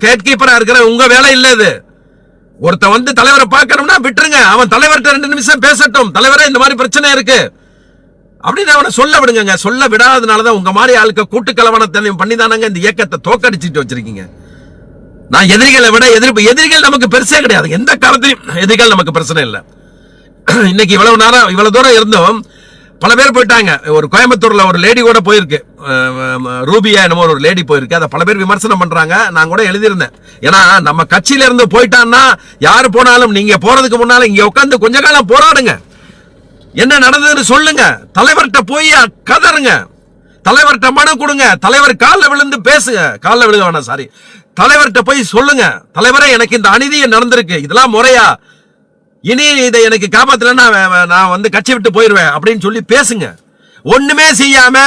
கேட் கீப்பரா இருக்கிற உங்க வேலை இல்ல. இது ஒருத்த வந்து தலைவரை பார்க்கணும்னா விட்டுருங்க, அவன் தலைவர்கிட்ட 2 நிமிஷம் பேசட்டும், தலைவரே இந்த மாதிரி பிரச்சனை இருக்கு அப்படின்னு அவனை சொல்ல விடுங்க. சொல்ல விடாதனாலதான் உங்க மாதிரி ஆளுக்கு கூட்டுக்கலவனத்தனையும் பண்ணி தானங்க இந்த இயக்கத்தை தோக்கடிச்சுட்டு வச்சிருக்கீங்க. நான் எதிரிகளை விட எதிரிகள் நமக்கு பெருசே கிடையாது, எந்த காலத்திலும் எதிரிகள் நமக்கு பிரச்சனை இல்லை. இன்னைக்கு இவ்வளவு தூரம் இருந்தோம், பல பேர் போயிட்டாங்க. ஒரு கோயம்புத்தூர்ல ஒரு லேடி கூட போயிருக்கு, ரூபியா என்னமோ ஒரு லேடி போயிருக்கு. அதை பல பேர் விமர்சனம் பண்றாங்க, நான் கூட எழுதியிருந்தேன். ஏன்னா நம்ம கட்சியில இருந்து போயிட்டான்னா யாரு போனாலும் நீங்க போறதுக்கு முன்னால இங்க உட்காந்து கொஞ்ச காலம் போராடுங்க, என்ன நடந்ததுன்னு சொல்லுங்க, தலைவர்கிட்ட போய் கதறுங்க, தலைவர்கிட்ட மனு கொடுங்க, தலைவர் காலில் விழுந்து பேசுங்க, காலில் விழுக வேணாம் சாரி, தலைவர்கிட்ட போய் சொல்லுங்க, தலைவரே எனக்கு இந்த அநீதியம் நடந்திருக்கு, இதெல்லாம் முறையா, இனி இதை எனக்கு காப்பாத்தலன்னா நான் வந்து கட்சி விட்டு போயிருவேன் அப்படின்னு சொல்லி பேசுங்க. ஒண்ணுமே செய்யாம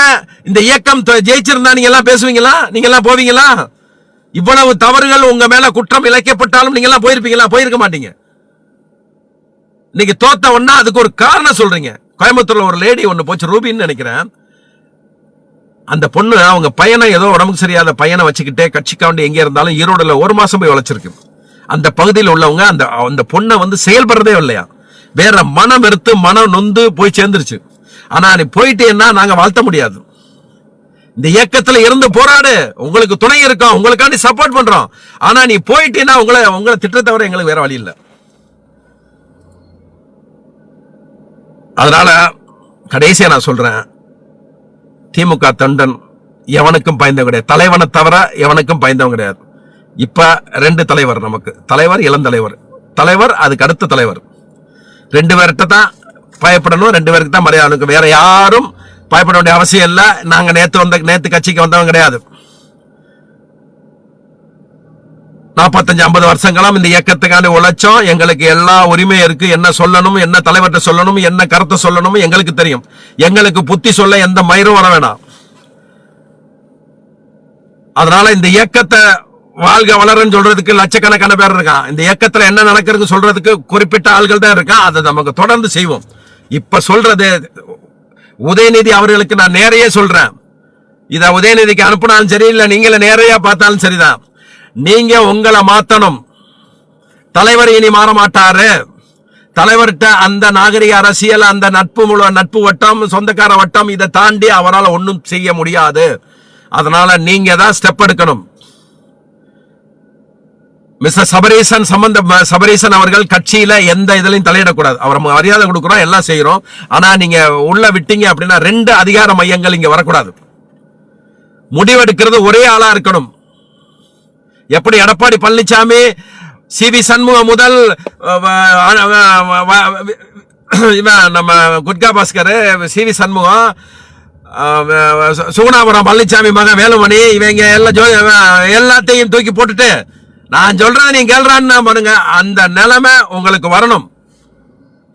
இந்த இயக்கம் ஜெயிச்சிருந்தா நீங்க எல்லாம் பேசுவீங்களா? நீங்க எல்லாம் போவீங்களா? இவ்வளவு தவறுகள் உங்க மேல குற்றம் இழைக்கப்பட்டாலும் நீங்க எல்லாம் போயிருப்பீங்களா? போயிருக்க மாட்டீங்க. இன்னைக்கு தோத்த ஒன்னா அதுக்கு ஒரு காரணம் சொல்றீங்க. கோயம்புத்தூர்ல ஒரு லேடி ஒண்ணு போச்சு, ரூபின்னு நினைக்கிறேன். அந்த பொண்ணு அவங்க பையனை ஏதோ உடம்புக்கு சரியாத பையனை வச்சுக்கிட்டே கட்சிக்காண்டி எங்க இருந்தாலும் ஈரோடுல 1 மாசம் போய் உழைச்சிருக்கு. அந்த பகுதியில் உள்ளவங்க அந்த பொண்ணை வந்து செயல்படுறதே இல்லையா, வேற மனம் வெறுத்து மனம் நொந்து போய் சேர்ந்துருச்சு. ஆனா நீ போயிட்டேன்னா நாங்க வாழ்த்த முடியாது. இந்த இயக்கத்துல இருந்து போராடு, உங்களுக்கு துணை இருக்கோம், உங்களுக்காண்டி சப்போர்ட் பண்றோம். ஆனா நீ போயிட்டேன்னா உங்களை திட்டத்தை தவிர எங்களுக்கு வேற வழி இல்லை. அதனால கடைசியா நான் சொல்றேன், திமுக தொண்டன் எவனுக்கும் பயந்தவன் கிடையாது, தலைவனை தவிர எவனுக்கும் பயந்தவன் கிடையாது. இப்ப 2 தலைவர் நமக்கு, தலைவர் இளந்தலைவர், தலைவர் அதுக்கு அடுத்த தலைவர், 2 பேர்கிட்ட தான் பயப்படணும், 2 பேருக்கு தான் மரியாதை, வேற யாரும் பயப்பட வேண்டிய அவசியம் இல்லை. நாங்க நேத்து கட்சிக்கு வந்தவங்க கிடையாது. 45-50 வருஷங்களும் இந்த இயக்கத்துக்கான உழைச்சோம், எங்களுக்கு எல்லா உரிமையும் இருக்கு. என்ன சொல்லணும், என்ன தலைவர்கிட்ட சொல்லணும், என்ன கருத்தை சொல்லணும் எங்களுக்கு தெரியும். எங்களுக்கு புத்தி சொல்ல எந்த மயிரும் வர வேணாம். அதனால இந்த இயக்கத்தை வாழ்க வளரன்னு சொல்றதுக்கு லட்சக்கணக்கான பேர் இருக்கான். இந்த இயக்கத்துல என்ன நடக்குதுன்னு சொல்றதுக்கு குறிப்பிட்ட ஆள்கள் தான் இருக்கான். அதை நமக்கு தொடர்ந்து செய்வோம். இப்ப சொல்றது உதயநிதி அவர்களுக்கு நான் நேரையே சொல்றேன், இத உதயநிதிக்கு அனுப்பினாலும் சரி, இல்ல நீங்கள நேரையா பார்த்தாலும் சரிதான், நீங்க உங்களை மாத்தணும். தலைவர் இனி மாற மாட்டாரு. தலைவர்கிட்ட அந்த நாகரிக அரசியல், அந்த நட்பு வட்டம், சொந்தக்கார வட்டம், இதை தாண்டி அவரால் ஒன்றும் செய்ய முடியாது. அதனால நீங்க தான் ஸ்டெப் எடுக்கணும். மிஸ்டர் சபரீசன் அவர்கள் கட்சியில எந்த இதுலையும் தலையிடக்கூடாது. அவர் மரியாதை கொடுக்கிறோம், எல்லாம் செய்யறோம். ஆனா நீங்க உள்ள விட்டீங்க அப்படின்னா 2 அதிகார மையங்கள் இங்க வரக்கூடாது. முடிவெடுக்கிறது ஒரே ஆளா இருக்கணும். எப்படி எடப்பாடி பழனிசாமி, சிவி சண்முகம் முதல் நம்ம குட்கா பாஸ்கர், சிவி சண்முகம், சுகுணாபுரம் பழனிசாமி மகன் வேலுமணி, இவங்க எல்லாத்தையும் தூக்கி போட்டுட்டு நான் சொல்றதை நீங்க கேள்றான்னு பாருங்க, அந்த நிலைமை உங்களுக்கு வரணும்.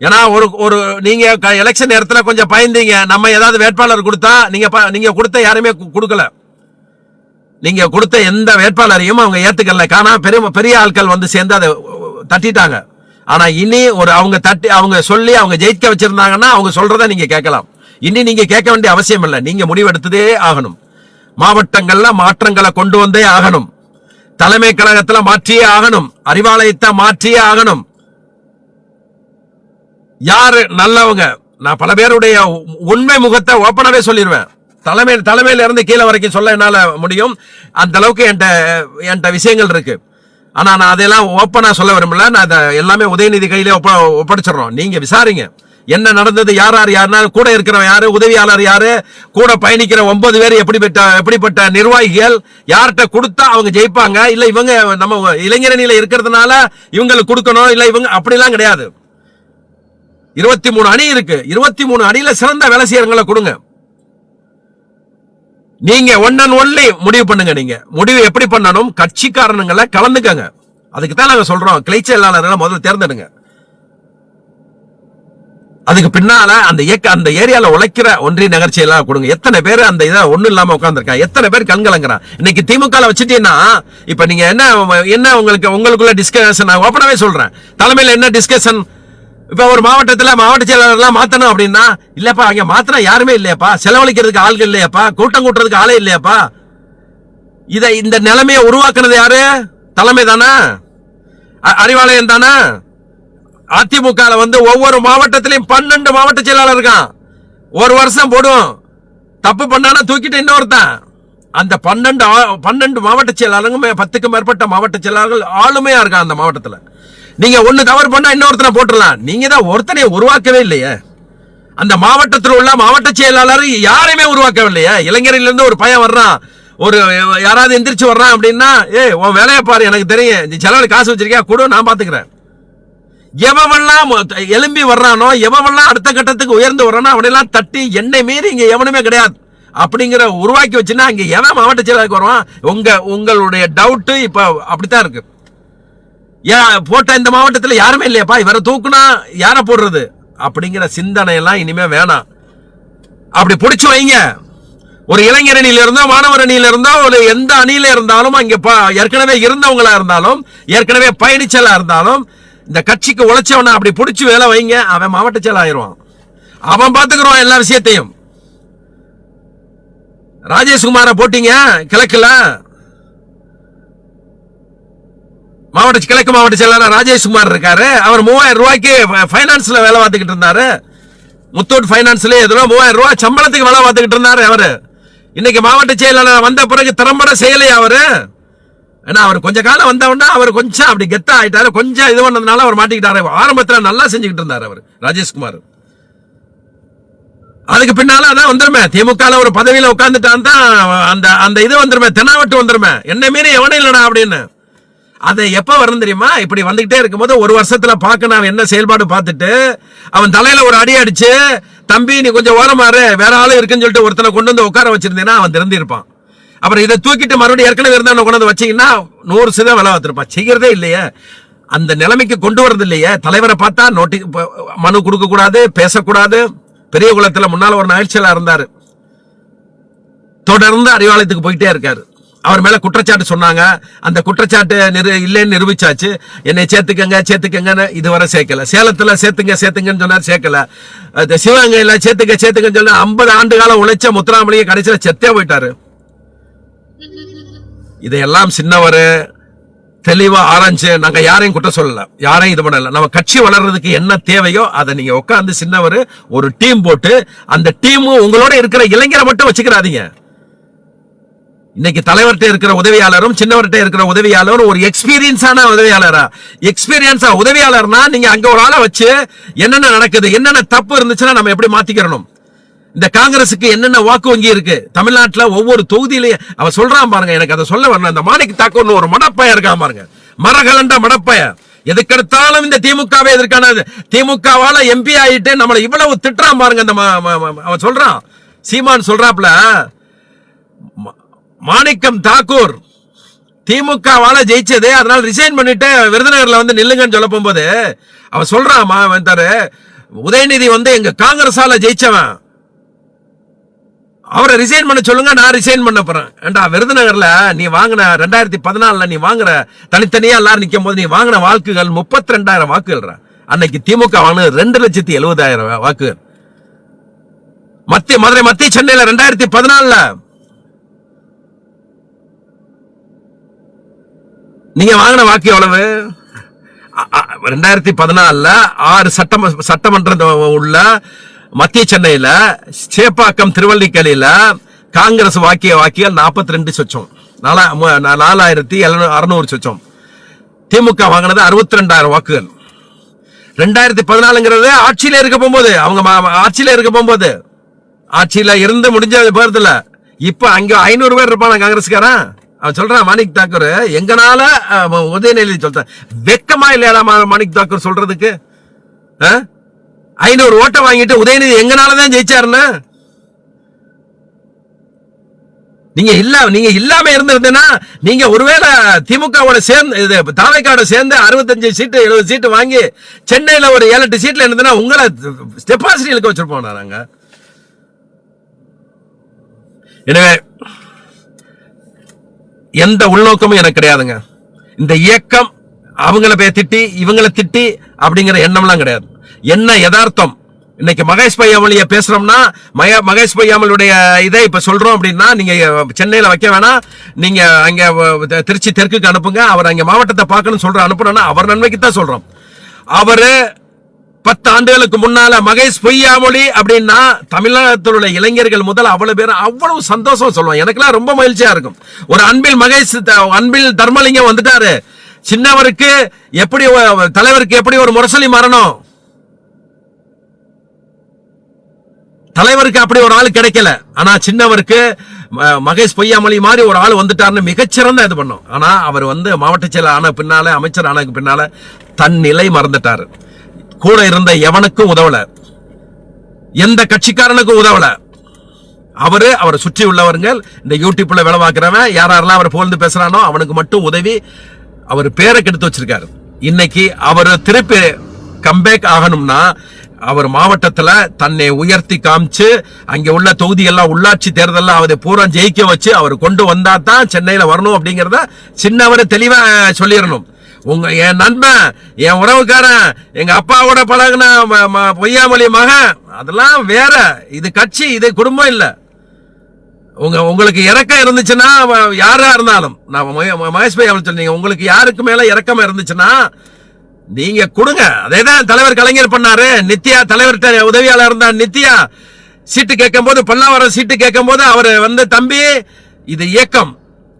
ஏன்னா ஒரு நீங்க எலெக்ஷன் நேரத்துல கொஞ்சம் பயந்தீங்க, நம்ம ஏதாவது வேட்பாளர் கொடுத்தா நீங்க கொடுத்த யாருமே கொடுக்கல, நீங்க கொடுத்த எந்த வேட்பாளரையும் அவங்க ஏத்துக்கல. காணா பெரிய ஆட்கள் வந்து சேர்ந்து அதை தட்டிட்டாங்க. ஆனா இனி அவங்க சொல்லி அவங்க ஜெயிக்க வச்சிருந்தாங்கன்னா அவங்க சொல்றதை நீங்க கேட்கலாம். இனி நீங்க கேட்க வேண்டிய அவசியம் இல்லை, நீங்க முடிவெடுத்ததே ஆகணும். மாவட்டங்கள்ல மாற்றங்களை கொண்டு வந்தே ஆகணும். தலைமை கழகத்துல மாற்றியே ஆகணும். அறிவாலயத்தை மாற்றியே ஆகணும். யாரு நல்லவங்க, நான் பல பேருடைய உண்மை முகத்தை ஓப்பனாவே சொல்லிடுவேன். தலைமையில இருந்து கீழே வரைக்கும் சொல்ல என்னால முடியும். அந்த அளவுக்கு என்கிட்ட விஷயங்கள் இருக்கு. ஆனா நான் அதெல்லாம் ஓப்பனா சொல்ல விரும்பல. நான் எல்லாமே உதயநிதி கையிலே ஒப்படைச்சிடறோம். நீங்க விசாரிங்க என்ன நடந்தது, யாருன்னா கூட இருக்கிறவன் யாரு, உதவியாளர் யாரு, கூட பயணிக்கிற 9 பேர் எப்படிப்பட்ட நிர்வாகிகள், யார்கிட்ட கொடுத்தா அவங்க ஜெயிப்பாங்க, இல்ல இவங்க நம்ம இளைஞரணியில இருக்கிறதுனால இவங்களுக்கு கொடுக்கணும், இல்ல இவங்க அப்படிலாம் கிடையாது. 23 அணி இருக்கு. 23 அணியில சிறந்த வேலை செய்யறவங்களை கொடுங்க. நீங்க ஒன் அண்ட் ஒன்லி முடிவு பண்ணுங்க. நீங்க முடிவு எப்படி பண்ணணும், கட்சிக்காரனுங்களை கலந்துக்கங்க. அதுக்கு தான் நாங்க சொல்றோம், கிளை செயலாளர்களை முதல்ல தேர்ந்தெடுங்க. அதுக்கு பின்னால அந்த ஏரியால உழைக்கிற ஒன்றிய நகர்ச்சி எல்லாம் கொடுங்க. எத்தனை பேர் அந்த இதை ஒண்ணு இல்லாம உட்கார்ந்துருக்காங்க, எத்தனை பேர் கண்கலங்கிறான். இன்னைக்கு திமுக வச்சுட்டீங்கன்னா இப்ப நீங்க என்ன உங்களுக்குள்ள டிஸ்கஷன், நான் ஓப்பனாவே சொல்றேன், தலைமையில என்ன டிஸ்கஷன். இப்ப ஒரு மாவட்டத்துல மாவட்ட செயலாளர் மாத்தணும் அப்படின்னா, இல்லப்பா அங்க மாத்தினா யாருமே இல்லையாப்பா, செலவழிக்கிறதுக்கு ஆள்கள் இல்லையாப்பா, கூட்டம் கூட்டுறதுக்கு ஆளே இல்லையாப்பா. இந்த நிலைமையை உருவாக்குனது யாரு? தலைமை தானே. அறிவாலயம் தானே. அதிமுக வந்து ஒவ்வொரு மாவட்டத்திலையும் 12 மாவட்ட செயலாளர் இருக்கான். ஒரு வருஷம் போடுவோம், தப்பு பண்ணானா தூக்கிட்டு இன்னொருத்தான். அந்த 12 மாவட்ட செயலாளருங்க 10க்கும் மேற்பட்ட மாவட்ட செயலாளர்கள் ஆளுமையா இருக்கான் அந்த மாவட்டத்தில். நீங்க ஒண்ணு தவறு பண்ணா இன்னொருத்தனை போட்டுடலாம். நீங்க தான் ஒருத்தனை உருவாக்கவே இல்லையே. அந்த மாவட்டத்தில் உள்ள மாவட்ட செயலாளர் யாரையுமே உருவாக்கவில்லையே. இளைஞரில இருந்து ஒரு பையன் வர்றான், ஒரு யாராவது எந்திரிச்சு வர்றான் அப்படின்னா, உன் வேலையை பாரு, எனக்கு தெரியும், நீ செலவு காசு வச்சிருக்கியா கூட நான் பாத்துக்கிறேன். எவெல்லாம் எலும்பி வர்றானோ, எவெல்லாம் அடுத்த கட்டத்துக்கு உயர்ந்து வர்றானோ அவனெல்லாம் தட்டி என்னை மீறி இங்க எவனுமே கிடையாது அப்படிங்கிற உருவாக்கி வச்சுன்னா இங்க எவன் மாவட்ட செயலாளருக்கு வருவான்? உங்களுடைய டவுட் இப்ப அப்படித்தான் இருக்கு. போட்ட இந்த மாவட்டத்தில் யாருமே இல்லையாப்பா, இவரை தூக்குனா யாரை போடுறது அப்படிங்கிற சிந்தனை எல்லாம் இனிமே வேணாம். அப்படி பிடிச்சு வைங்க. ஒரு இளைஞர் அணியில இருந்தோ மாணவர் அணியில இருந்தோ ஒரு எந்த அணியில இருந்தாலும், அங்க ஏற்கனவே இருந்தவங்களா இருந்தாலும், ஏற்கனவே பயணிச்சலா இருந்தாலும், இந்த கட்சிக்கு உழைச்சவன அப்படி பிடிச்சு வேலை வைங்க. அவன் மாவட்ட செயலர் ஆயிடுவான். அவன் பாத்துக்குறான் எல்லா விஷயத்தையும். ராஜேஷ்குமார போட்டீங்க கிழக்குல, கிழக்கு மாவட்ட செயலாளர் ராஜேஷ்குமார் இருக்காரு. அவர் 3000 ரூபாய்க்கு பைனான்ஸ்ல வேலை பார்த்துக்கிட்டு இருந்தாரு. முத்தூட் பைனான்ஸ்ல எதுல 3000 ரூபாய் சம்பளத்துக்கு வேலை பார்த்துக்கிட்டு இருந்தாரு அவரு. இன்னைக்கு மாவட்ட செயலாளர் வந்த பிறகு திறம்பட செய்யலையா அவரு? ஏன்னா அவர் கொஞ்ச காலம் வந்தவொன்னா அவர் கொஞ்சம் அப்படி கெத்தா ஆயிட்டாரு. கொஞ்சம் இது பண்ணதுனால அவர் மாட்டிக்கிட்டாரு. ஆரம்பத்துல நல்லா செஞ்சுக்கிட்டு இருந்தாரு அவர் ராஜேஷ்குமார். அதுக்கு பின்னால அதான் வந்துருமே, திமுக ஒரு பதவியில உட்கார்ந்துட்டான் தான் அந்த இது வந்துருமே, தெனாவட்டு வந்துருமே, என்ன மீறி எவனும் இல்லடா அப்படின்னு. அதை எப்ப வரும் தெரியுமா? இப்படி வந்துகிட்டே இருக்கும்போது ஒரு வருஷத்துல பார்க்கணும் அவன் என்ன செயல்பாடு பார்த்துட்டு, அவன் தலையில ஒரு அடி அடிச்சு, தம்பி நீ கொஞ்சம் ஓரமாறு, வேற ஆளு இருக்குன்னு சொல்லிட்டு ஒருத்தனை கொண்டு வந்து உட்கார வச்சிருந்தேன்னா அவன் திறந்திருப்பான். அப்புறம் இதை தூக்கிட்டு மறுபடியும் ஏற்கனவே இருந்தா கொண்டு வந்து வச்சீங்கன்னா 100% வேலை பார்த்திருப்பான். செய்யறதே இல்லையே, அந்த நிலைமைக்கு கொண்டு வரது இல்லையே. தலைவரை பார்த்தா மனு கொடுக்க கூடாது, பேசக்கூடாது. பெரிய குளத்துல முன்னால ஒரு நகைச்சலா இருந்தாரு, தொடர்ந்து அறிவாலயத்துக்கு போயிட்டே இருக்காரு. அவர் மேல குற்றச்சாட்டு சொன்னாங்க, அந்த குற்றச்சாட்டு இல்லைன்னு நிரூபிச்சாச்சு. என்னை சேர்த்துக்கங்க இதுவரை சேர்க்கல. சேலத்துல சேர்த்துங்கன்னு சொன்னார், சேர்க்கல. சிவகங்கையில சேர்த்துக்கன்னு சொன்ன 50 ஆண்டு காலம் உழைச்ச முத்துராமலிங்க கடைசியில செத்தே போயிட்டாரு. இதையெல்லாம் சின்னவர் தெளிவா ஆராய்ச்சி, நாங்க யாரையும் குற்றம் சொல்லல, யாரையும் இது பண்ணல. நம்ம கட்சி வளர்றதுக்கு என்ன தேவையோ அதை நீங்க உட்காந்து சின்னவர் ஒரு டீம் போட்டு, அந்த டீம் உங்களோட இருக்கிற இளைஞரை மட்டும் வச்சுக்கிறாதீங்க. இன்னைக்கு தலைவர்கிட்ட இருக்கிற உதவியாளரும் சின்னவர்கிட்ட இருக்கிற உதவியாளரும் ஒரு எக்ஸ்பீரியன்ஸான உதவியாளர்னா நீங்க அங்க ஒரு ஆளை வச்சு என்னென்ன நடக்குது, என்னென்ன தப்பு இருந்துச்சுன்னா நம்ம எப்படி மாத்திக்கிறணும். இந்த காங்கிரசுக்கு என்னென்ன வாக்கு வங்கி இருக்கு தமிழ்நாட்டில் ஒவ்வொரு தொகுதியிலையும் அவன் சொல்றான் பாருங்க. எனக்கு அதை சொல்ல வரணும். இந்த மாணிக் தாக்கூர் ஒரு மடப்பைய இருக்கான் பாருங்க, மரகலண்ட மடப்பைய. எதுக்கெடுத்தாலும் இந்த திமுகவே எதிர்க்கான, திமுகவால எம்பி ஆயிட்டு நம்மளை இவ்வளவு திட்டுறான் பாருங்க. இந்த அவன் சொல்றான், சீமான் சொல்றாப்ல, மாணிக்கம் தாக்கூர் திமுகவால ஜெயிச்சது, அதனால ரிசைன் பண்ணிட்டு விருதுநகர்ல வந்து நில்லுங்கன்னு சொல்ல போகும்போது அவன் சொல்றான், உதயநிதி எங்க காங்கிரஸால ஜெயிச்சவன், அவரை ரிசைன் பண்ண சொல்லுங்க, நான் ரிசைன் பண்ண போறேன். ஏண்டா விருதுநகர்ல நீ வாங்கின 2014 நீ வாங்குற தனித்தனியா எல்லாரும் நிக்கும் போது நீ வாங்கின வாக்குகள் 32,000 வாக்குகள். அன்னைக்கு திமுக வாங்கினது 2,70,70,000 வாக்கு. மதுரை மத்திய சென்னையில 2014 நீங்க வாங்கின வாக்கு எவ்வளவு? 2014 6 சட்டமன்றம் உள்ள மத்திய சென்னையில சேப்பாக்கம் திருவல்லிக்கலையில காங்கிரஸ் வாக்கியல் 42 சொச்சம், 4,600 சொச்சம். திமுக வாங்கினது 62,000 வாக்குகள். 2014 ஆட்சியில இருக்க போகும்போது, அவங்க ஆட்சியில இருக்க போகும்போது, ஆட்சியில இருந்து முடிஞ்ச பேர்ல இப்ப அங்க 500 பேர் இருப்பான காங்கிரஸ்காரன். அவன் சொல்றான், மாணிக் தாக்கூர் எங்கனால உதயநிதி சொல்றேன், வெக்கமா இல்லையா மாணிக் தாக்கூர் சொல்றதுக்கு? 500 ஓட்டை வாங்கிட்டு உதயநிதி எங்கனாலதான் ஜெயிச்சாருன்னு. நீங்க இல்லாம இருந்திருந்தேன்னா, நீங்க ஒருவேளை திமுகவோட சேர்ந்து தாவைக்காவோட சேர்ந்து 65 சீட்டு 70 சீட்டு வாங்கி சென்னையில ஒரு 7-8 சீட்ல இருந்ததுன்னா உங்களை டெபாசிட் இழுக்க வச்சிருப்போம் நாங்க. எனவே எந்த உள்நோக்கமும் எனக்கு கிடையாதுங்க. இந்த இயக்கம் அவங்கள போய் திட்டி இவங்களை திட்டி அப்படிங்கிற எண்ணம்லாம் கிடையாது. என்ன யதார்த்தம், இன்னைக்கு மகேஷ் பொய்யாமொழிய பேசுறோம்னா மகேஷ் பொய்யாமலுடைய இதை இப்ப சொல்றோம் அப்படின்னா நீங்க சென்னையில வைக்க வேணாம், நீங்க அங்க திருச்சி தெற்குக்கு அனுப்புங்க, அவர் அங்க மாவட்டத்தை பார்க்கணும் சொல்ற அனுப்பணும்னா அவர் நன்மைக்கு தான் சொல்றோம். அவரு 10 ஆண்டுகளுக்கு முன்னால மகேஷ் பொய்யாமொழி அப்படின்னா தமிழகத்தில் உள்ள இளைஞர்கள் முதல் அவ்வளவு பேர் அவ்வளவு சந்தோஷம் சொல்லுவாங்க. எனக்குலாம் ரொம்ப மகிழ்ச்சியா இருக்கும். ஒரு அன்பில் தர்மலிங்கம் வந்துட்டாரு. சின்னவருக்கு எப்படி தலைவருக்கு எப்படி ஒரு முரசொலி மரணம், தலைவருக்கு அப்படி ஒரு ஆள் கிடைக்கல. ஆனா சின்னவருக்கு மகேஷ் பொய்யாமொழி மாதிரி ஒரு ஆள் வந்துட்டாருன்னு மிகச்சிறந்த இது பண்ணோம். ஆனா அவர் மாவட்ட செயலர் ஆன பின்னால, அமைச்சர் ஆனதுக்கு பின்னால தன் நிலை மறந்துட்டாரு. கூட இருந்த எவனுக்கும் உதவல, எந்த கட்சிக்காரனுக்கும் உதவல. அவரை சுற்றி உள்ளவர்கள் இந்த யூடியூப்ல வேலை பார்க்கிறவன் யாரெல்லாம் அவர் புகழ்ந்து பேசுறானோ அவனுக்கு மட்டும் உதவி அவர் பேரை கெடுத்து வச்சிருக்காரு. இன்னைக்கு அவர் திருப்பி கம்பேக் ஆகணும்னா அவர் மாவட்டத்துல தன்னை உயர்த்தி காமிச்சு அங்க உள்ள தொகுதியெல்லாம் உள்ளாட்சி தேர்தல் அதை பூரா ஜெயிக்க வச்சு அவர் கொண்டு வந்தா தான் சென்னையில வரணும் அப்படிங்கறத சின்னவர் தெளிவா சொல்லிடணும். என் நண்பன், என் உறவுக்காரன், எங்க அப்பாவோட பழகுன பொய்யாமொழி மகன், அதெல்லாம் வேற. இது கட்சி, இது குடும்பம் இல்ல. உங்களுக்கு இறக்கம் இருந்துச்சுன்னா யாரா இருந்தாலும், நான் மகேஷ் பொய்யாமொழி சொன்னீங்க, உங்களுக்கு யாருக்கு மேல இறக்கமா இருந்துச்சுன்னா நீங்க கொடுங்க. அதேதான் தலைவர் கலைஞர் பண்ணாரு. நித்யா தலைவர்கிட்ட உதவியாளர் இருந்தா, நித்யா சீட்டு கேட்கும் போது, பல்லாவரம் சீட்டு கேட்கும் போது அவரு தம்பி இது இயக்கம்,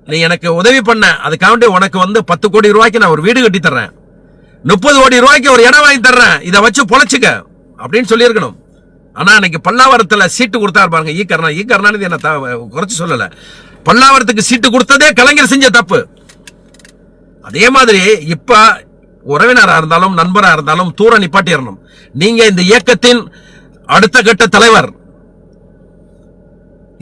நீ எனக்கு உதவி பண்ண, அதுக்காண்டி உனக்கு 10 கோடி ரூபாய்க்கு நான் ஒரு வீடு கட்டி தர்றேன், 30 கோடி ரூபாய்க்கு ஒரு இடம் வாங்கி தர்றேன், இதை வச்சு பொழைச்சுக்க அப்படின்னு சொல்லி இருக்கணும். ஆனா இன்னைக்கு பல்லாவரத்துல சீட்டு கொடுத்தாரு பாருங்க, ஈ கருணாநிதி என்ன குறைச்சு சொல்லல, பல்லாவரத்துக்கு சீட்டு கொடுத்ததே கலைஞர் செஞ்ச தப்பு. அதே மாதிரி இப்ப உறவினரா இருந்தாலும் நண்பரா இருந்தாலும் தூர நிப்பாட்டிடணும். நீங்க இந்த இயக்கத்தின் அடுத்த கட்ட தலைவர்.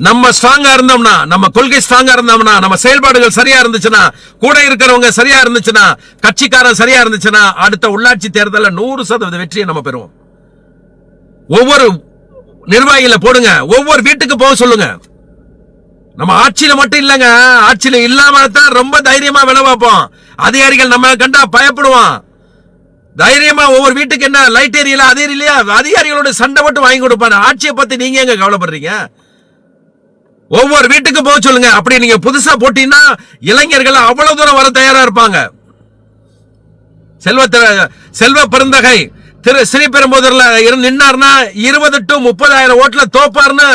நம்ம ஸ்ட்ராங்கா இருந்தோம்னா, நம்ம கொள்கை ஸ்ட்ராங்கா இருந்தோம்னா, நம்ம செயல்பாடுகள் சரியா இருந்துச்சுன்னா, கூட இருக்கிறவங்க சரியா இருந்துச்சுன்னா, கட்சிக்காரன் சரியா இருந்துச்சுன்னா, அடுத்த உள்ளாட்சி தேர்தலில் 100% வெற்றியை நம்ம பெறுவோம். ஒவ்வொரு நிர்வாகிகளை போடுங்க, ஒவ்வொரு வீட்டுக்கு போக சொல்லுங்க. நம்ம ஆட்சியில மட்டும் இல்லங்க, ஆட்சியில இல்லாம தான் ரொம்ப தைரியமா வேலை பார்ப்போம். அதிகாரிகள் நம்ம கண்டா பயப்படுவான். தைரியமா ஒவ்வொரு வீட்டுக்கு என்ன லைட் ஏரியல அது இல்லையா, அதிகாரிகளோட சண்டை மட்டும் வாங்கி கொடுப்பாங்க. ஆட்சியை பத்தி நீங்க எங்க கவலைப்படுறீங்க? ஒவ்வொரு வீட்டுக்கு போக சொல்லுங்க. அப்படி நீங்க புதுசா போட்டீங்கன்னா இளைஞர்கள் அவ்வளவு தூரம் வர தயாரா இருப்பாங்க. செல்வ பெருந்தகை திரு ஸ்ரீபெரும்புதூர்ல நின்னார்னா 20 to 30,000 ஓட்டுல தோப்பார்னு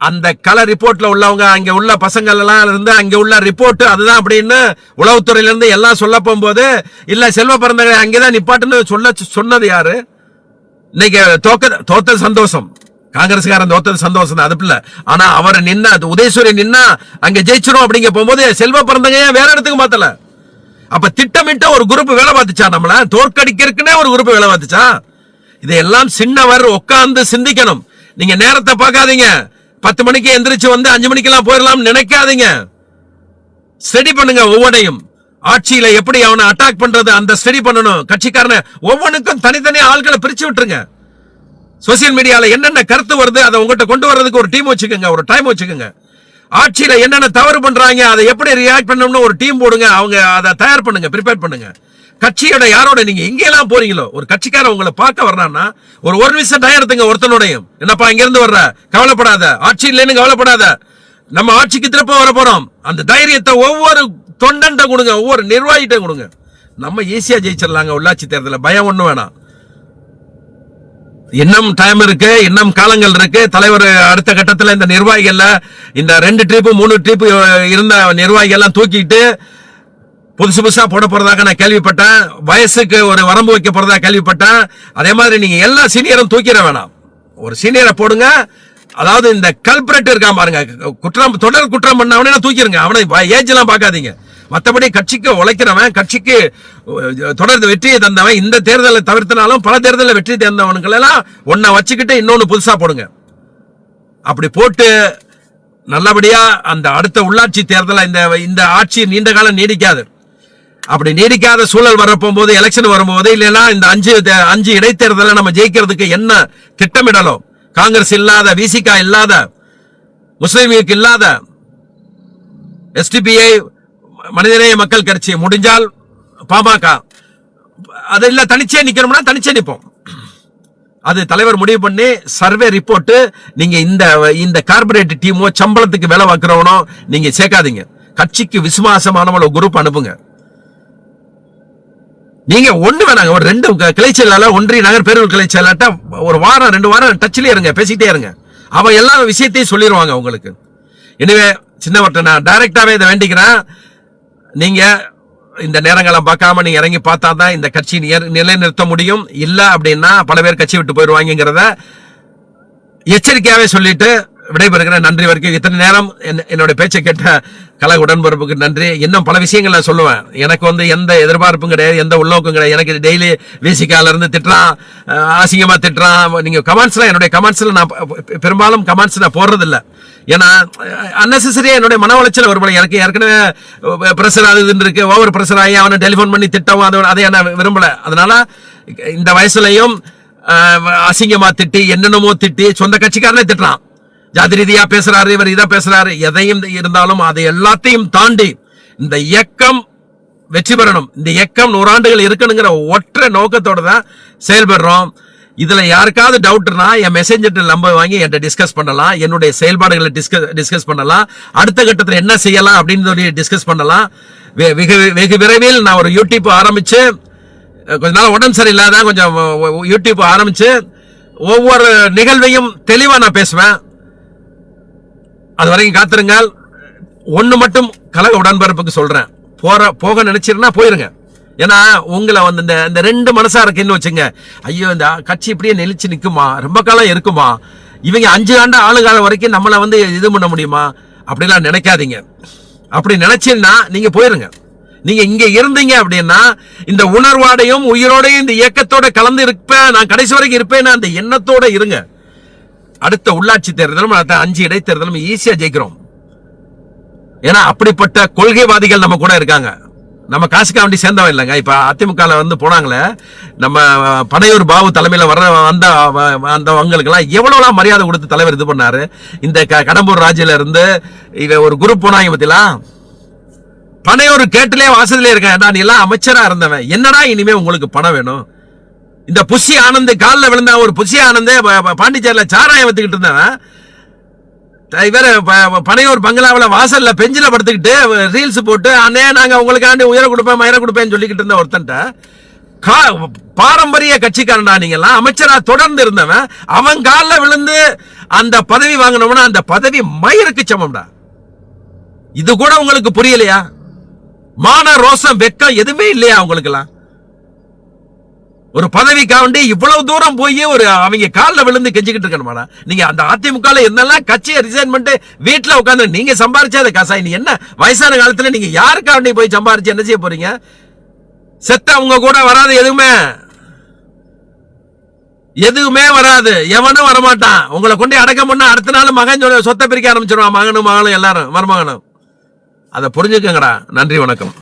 அந்த கல ரிப்போர்ட்ல உள்ளவங்க, அங்க உள்ள பசங்கள் எல்லாம் இருந்து அங்க உள்ள ரிப்போர்ட் அதுதான் அப்படின்னு உளவுத்துறையில இருந்து எல்லாம் சொல்ல போகும்போது, இல்ல செல்வ பெருந்தகை அங்கேதான் நிப்பாட்டுன்னு சொன்னது யாரு? இன்னைக்கு தோத்தது சந்தோஷம், காங்கிரஸ்காரன் தோத்தது சந்தோஷம் தான், அது இல்ல. ஆனா அவர் நின்னா, உதயசூரியன் நின்னா அங்க ஜெயிச்சிரும் அப்படிங்க போகும்போது செல்வ பெருந்தகைய வேற இடத்துக்கு மாத்தல. அப்ப திட்டமிட்ட ஒரு குரூப் வேலை பார்த்துச்சா, நம்மள தோற்கடிக்கிறதுக்குன்னே ஒரு குரூப் வேலை பார்த்துச்சா? இதையெல்லாம் சின்னவர் உட்கார்ந்து சிந்திக்கணும். நீங்க நேரத்தை பார்க்காதீங்க, 10 மணிக்கு எந்திரிச்சு 5 மணிக்கு எல்லாம் போயிடலாம் நினைக்காதீங்க. ஸ்டடி பண்ணுங்க. ஒவ்வொன்றையும் ஆட்சியில எப்படி அவனை அட்டாக் பண்றது அந்த ஸ்டடி பண்ணணும். கட்சிக்காரன ஒவ்வொன்றுக்கும் தனித்தனி ஆட்களை பிரிச்சு விட்டுருங்க. சோசியல் மீடியால என்னென்ன கருத்து வருது அதை உங்ககிட்ட கொண்டு வர்றதுக்கு ஒரு டீம் வச்சுக்கோங்க, ஒரு டைம் வச்சுக்கோங்க. ஆட்சியில என்னென்ன தவறு பண்றாங்க அதை எப்படி ரியாக்ட் பண்ணணும்னு ஒரு டீம் போடுங்க. அவங்க அதை தயார் பண்ணுங்க, ப்ரிப்பேர் பண்ணுங்க. கட்சியோட யாரோட நீங்க எங்கெல்லாம் போறீங்களோ, ஒரு கட்சிக்காரன் உங்களை பார்க்க வர்றான்னா ஒரு நிமிஷம் டயம் எடுத்துங்க. ஒருத்தனோடையும் என்னப்பா இங்க இருந்து வர்ற, கவலைப்படாத, ஆட்சி இல்லைன்னு கவலைப்படாத, நம்ம ஆட்சிக்கு திருப்ப வர போறோம். அந்த தைரியத்தை ஒவ்வொரு தொண்டன் கொடுங்க, ஒவ்வொரு நிர்வாகிட்ட கொடுங்க. நம்ம ஈஸியா ஜெயிச்சிடலாங்க உள்ளாட்சி தேர்தலில், பயம் ஒண்ணு வேணாம். இன்னும் டைம் இருக்கு, இன்னும் காலங்கள் இருக்கு. தலைவர் அடுத்த கட்டத்தில் இந்த நிர்வாகிகள்ல இந்த 2 ட்ரிப் 3 ட்ரிப் இருந்த நிர்வாகிகள் எல்லாம் தூக்கிட்டு புதுசா போட போறதாக நான் கேள்விப்பட்டேன். வயசுக்கு ஒரு வரம்பு வைக்க போறதா கேள்விப்பட்டேன். அதே மாதிரி நீங்க எல்லா சீனியரும் தூக்கிட வேணாம், ஒரு சீனியரை போடுங்க. அதாவது இந்த கல்பிரேட் இருக்கான் பாருங்க, தொடர் குற்றம் பண்ணவனே தூக்கிடுங்க. அவனை ஏஜ் எல்லாம் பார்க்காதீங்க. மற்றபடி கட்சிக்கு உழைக்கிறவன், கட்சிக்கு தொடர்ந்து வெற்றியை தந்தவன், இந்த தேர்தலை தவிர்த்தனாலும் பல தேர்தலில் வெற்றி தந்தவனுங்களெல்லாம் ஒன்ன வச்சுக்கிட்டு இன்னொன்னு புதுசா போடுங்க. அப்படி போட்டு நல்லபடியா அந்த அடுத்த உள்ளாட்சி தேர்தலை, இந்த ஆட்சி நீண்ட காலம் நீடிக்காது. அப்படி நீடிக்காத சூழல் வரப்போகும்போது, எலெக்ஷன் வரும்போது, இல்லைன்னா இந்த 5 இடைத்தேர்தலை நம்ம ஜெயிக்கிறதுக்கு என்ன திட்டமிடலும், காங்கிரஸ் இல்லாத, விசிகா இல்லாத, முஸ்லீம் லீக் இல்லாத, எஸ்டிபிஐ மனிதநேய மக்கள் கட்சி, முடிஞ்சால் பாமக, அது இல்ல தனிச்சே நிக்கணும்னா தனிச்சே நிப்போம். அது தலைவர் முடிவு பண்ணி சர்வே ரிப்போர்ட் நீங்க இந்த கார்பரேட் டீமோ சம்பளத்துக்கு வேலை பார்க்கிறவனோ நீங்க சேர்க்காதீங்க. கட்சிக்கு விசுவாசமானவள குரூப் அனுப்புங்க. நீங்க ஒண்ணு வேணாங்க, ஒரு 2 கிளை செயலாளர், ஒன்றிய நகர் பேரூர் கிளை செயலாளர்ட்ட ஒரு வாரம் 2 வாரம் டச்லயே இருங்க, பேசிட்டே இருங்க. அவன் எல்லா விஷயத்தையும் சொல்லிடுவாங்க உங்களுக்கு. எனவே சின்னவர்கிட்ட நான் டைரக்டாவே இதை வேண்டிக்கிறேன். நீங்க இந்த நேரங்களை பார்க்காம நீங்க இறங்கி பார்த்தா தான் இந்த கட்சி நிலைநிறுத்த முடியும். இல்ல அப்படின்னா பல பேர் கட்சி விட்டு போயிடுவாங்கிறத எச்சரிக்கையாவே சொல்லிட்டு விடைபெறுகிறேன். நன்றி வரைக்கும். இத்தனை நேரம் என்னுடைய பேச்சை கேட்ட கழக உடன்பரப்புக்கு நன்றி. இன்னும் பல விஷயங்கள் நான் சொல்லுவேன். எனக்கு எந்த எதிர்பார்ப்பும் கிடையாது, எந்த உள்நோக்கம் கிடையாது. எனக்கு டெய்லி விசிகால இருந்து திட்டுறான், அசிங்கமா திட்டுறான். நீங்க கமெண்ட்ஸ்ல என்னுடைய கமெண்ட்ஸ்ல நான் பெரும்பாலும் கமெண்ட்ஸ் நான் போடுறது இல்லை. ஏன்னா அன்னெசரியா என்னுடைய மன உளைச்சல் வரும்போது எனக்கு ஏற்கனவே பிரஷர் ஆகுதுன்னு இருக்கு. ஓவர் பிரஷர் ஆகி அவனை டெலிபோன் பண்ணி திட்டவும் அதை நான் விரும்பல. அதனால இந்த வயசுலயும் அசிங்கமா திட்டி என்னென்னமோ திட்டி சொந்த கட்சிக்காரனே திட்டுறான். ஜாதி ரீதியா பேசுறாரு, இவர் இதா பேசுறாரு. எதையும் இருந்தாலும் அதை எல்லாத்தையும் தாண்டி இந்த இயக்கம் வெற்றி பெறணும், இந்த இயக்கம் 100 ஆண்டுகள் இருக்கணுங்கிற ஒற்றை நோக்கத்தோட தான் செயல்படுறோம். இதுல யாருக்காவது டவுட்னா என் மெசேஞ்சர் நம்பர் வாங்கி என்கிட்ட டிஸ்கஸ் பண்ணலாம். என்னுடைய செயல்பாடுகளை டிஸ்கஸ் பண்ணலாம். அடுத்த கட்டத்தில் என்ன செய்யலாம் அப்படின்னு டிஸ்கஸ் பண்ணலாம். வெகு விரைவில் நான் ஒரு யூடியூப் ஆரம்பிச்சு, கொஞ்ச நாள் உடம்பு சரியில்லாத கொஞ்சம் யூடியூப் ஆரம்பிச்சு ஒவ்வொரு நிகழ்வையும் தெளிவா நான் பேசுவேன். அது வரைக்கும் காத்திருங்கள். ஒண்ணு மட்டும் கழக உடன்பரப்புக்கு சொல்றேன், போக நினைச்சிருந்தா போயிருங்க. ஏன்னா உங்களை இந்த 2 மனசா இருக்குன்னு வச்சுங்க. ஐயோ இந்த கட்சி இப்படியே நெளிச்சு நிக்குமா, ரொம்ப காலம் இருக்குமா, இவங்க 5 ஆண்டு ஆளுகாலம் வரைக்கும் நம்மள இது பண்ண முடியுமா, அப்படிலாம் நினைக்காதீங்க. அப்படி நினைச்சீங்கன்னா நீங்க போயிருங்க. நீங்க இங்க இருந்தீங்க அப்படின்னா இந்த உணர்வோடையும் உயிரோடையும் இந்த இயக்கத்தோட கலந்து இருப்பேன், நான் கடைசி வரைக்கும் இருப்பேன், அந்த எண்ணத்தோட இருங்க. அடுத்த உள்ளாட்சி தேர்தலும் 5 இடைத்தேர்தலும் ஈஸியா ஜெயிக்கிறோம். ஏன்னா அப்படிப்பட்ட கொள்கைவாதிகள் நம்ம கூட இருக்காங்க. நம்ம காசுக்காண்டி சேர்ந்தவன் இல்லைங்க. இப்ப அதிமுக போனாங்களே, நம்ம பனையூர் பாபு தலைமையில வந்தவங்களுக்கு எல்லாம் எவ்வளவு மரியாதை கொடுத்து தலைவர் இது பண்ணாரு. இந்த கடம்பூர் ராஜ்யில இருந்து ஒரு குரூப் போனாங்க பத்திலாம், பனையூர் கேட்டுலயே வாசலே இருக்கேன். நீ எல்லாம் அமைச்சரா இருந்தவன், என்னடா இனிமே உங்களுக்கு பணம் வேணும்? இந்த புஷி ஆனந்த் காலில் விழுந்த ஒரு புஷி ஆனந்தே பாண்டிச்சேரியில சாராயம் வத்துக்கிட்டு இருந்தவன் இவர பனையூர் பங்களாவில் வாசல்ல பெஞ்சில படுத்துக்கிட்டு ரீல்ஸ் போட்டு அண்ணே நாங்க உங்களுக்காண்டி உயர கொடுப்பேன் மயிர கொடுப்பேன்னு சொல்லிக்கிட்டு இருந்த ஒருத்தன்ட்ட பாரம்பரிய கட்சிக்காரன்டா நீங்க எல்லாம், அமைச்சரா தொடர்ந்து இருந்தவன், அவன் காலில் விழுந்து அந்த பதவி வாங்கணும்னா அந்த பதவி மயிருக்கு சமம்டா. இது கூட உங்களுக்கு புரியலையா? மான ரோசம் வெக்கம் எதுவுமே இல்லையா உங்களுக்கு எல்லாம்? ஒரு பதவிக்காண்டி இவ்வளவு தூரம் போய் அவங்க காலில் விழுந்து கெஞ்சிக்கிட்டு இருக்கணுமாடா? நீங்க அந்த அதிமுக என்னெல்லாம் கட்சியை ரிசைன் பண்ணிட்டு வீட்டுல உட்காந்து நீங்க சம்பாரிச்சாத காசாய், நீ என்ன வயசான காலத்துல நீங்க யாருக்காண்டி போய் சம்பாரிச்சு என்ன செய்ய போறீங்க? செத்த அவங்க கூட வராது, எதுவுமே வராது, எவனும் வரமாட்டான். உங்களை கொண்டு அடக்கம் பண்ணா அடுத்த நாள் மகன் சொத்தை பிரிக்க ஆரம்பிச்சிருவான், மகனும் மகளும் எல்லாரும் மருமகனும். அதை புரிஞ்சுக்கங்கடா. நன்றி, வணக்கம்.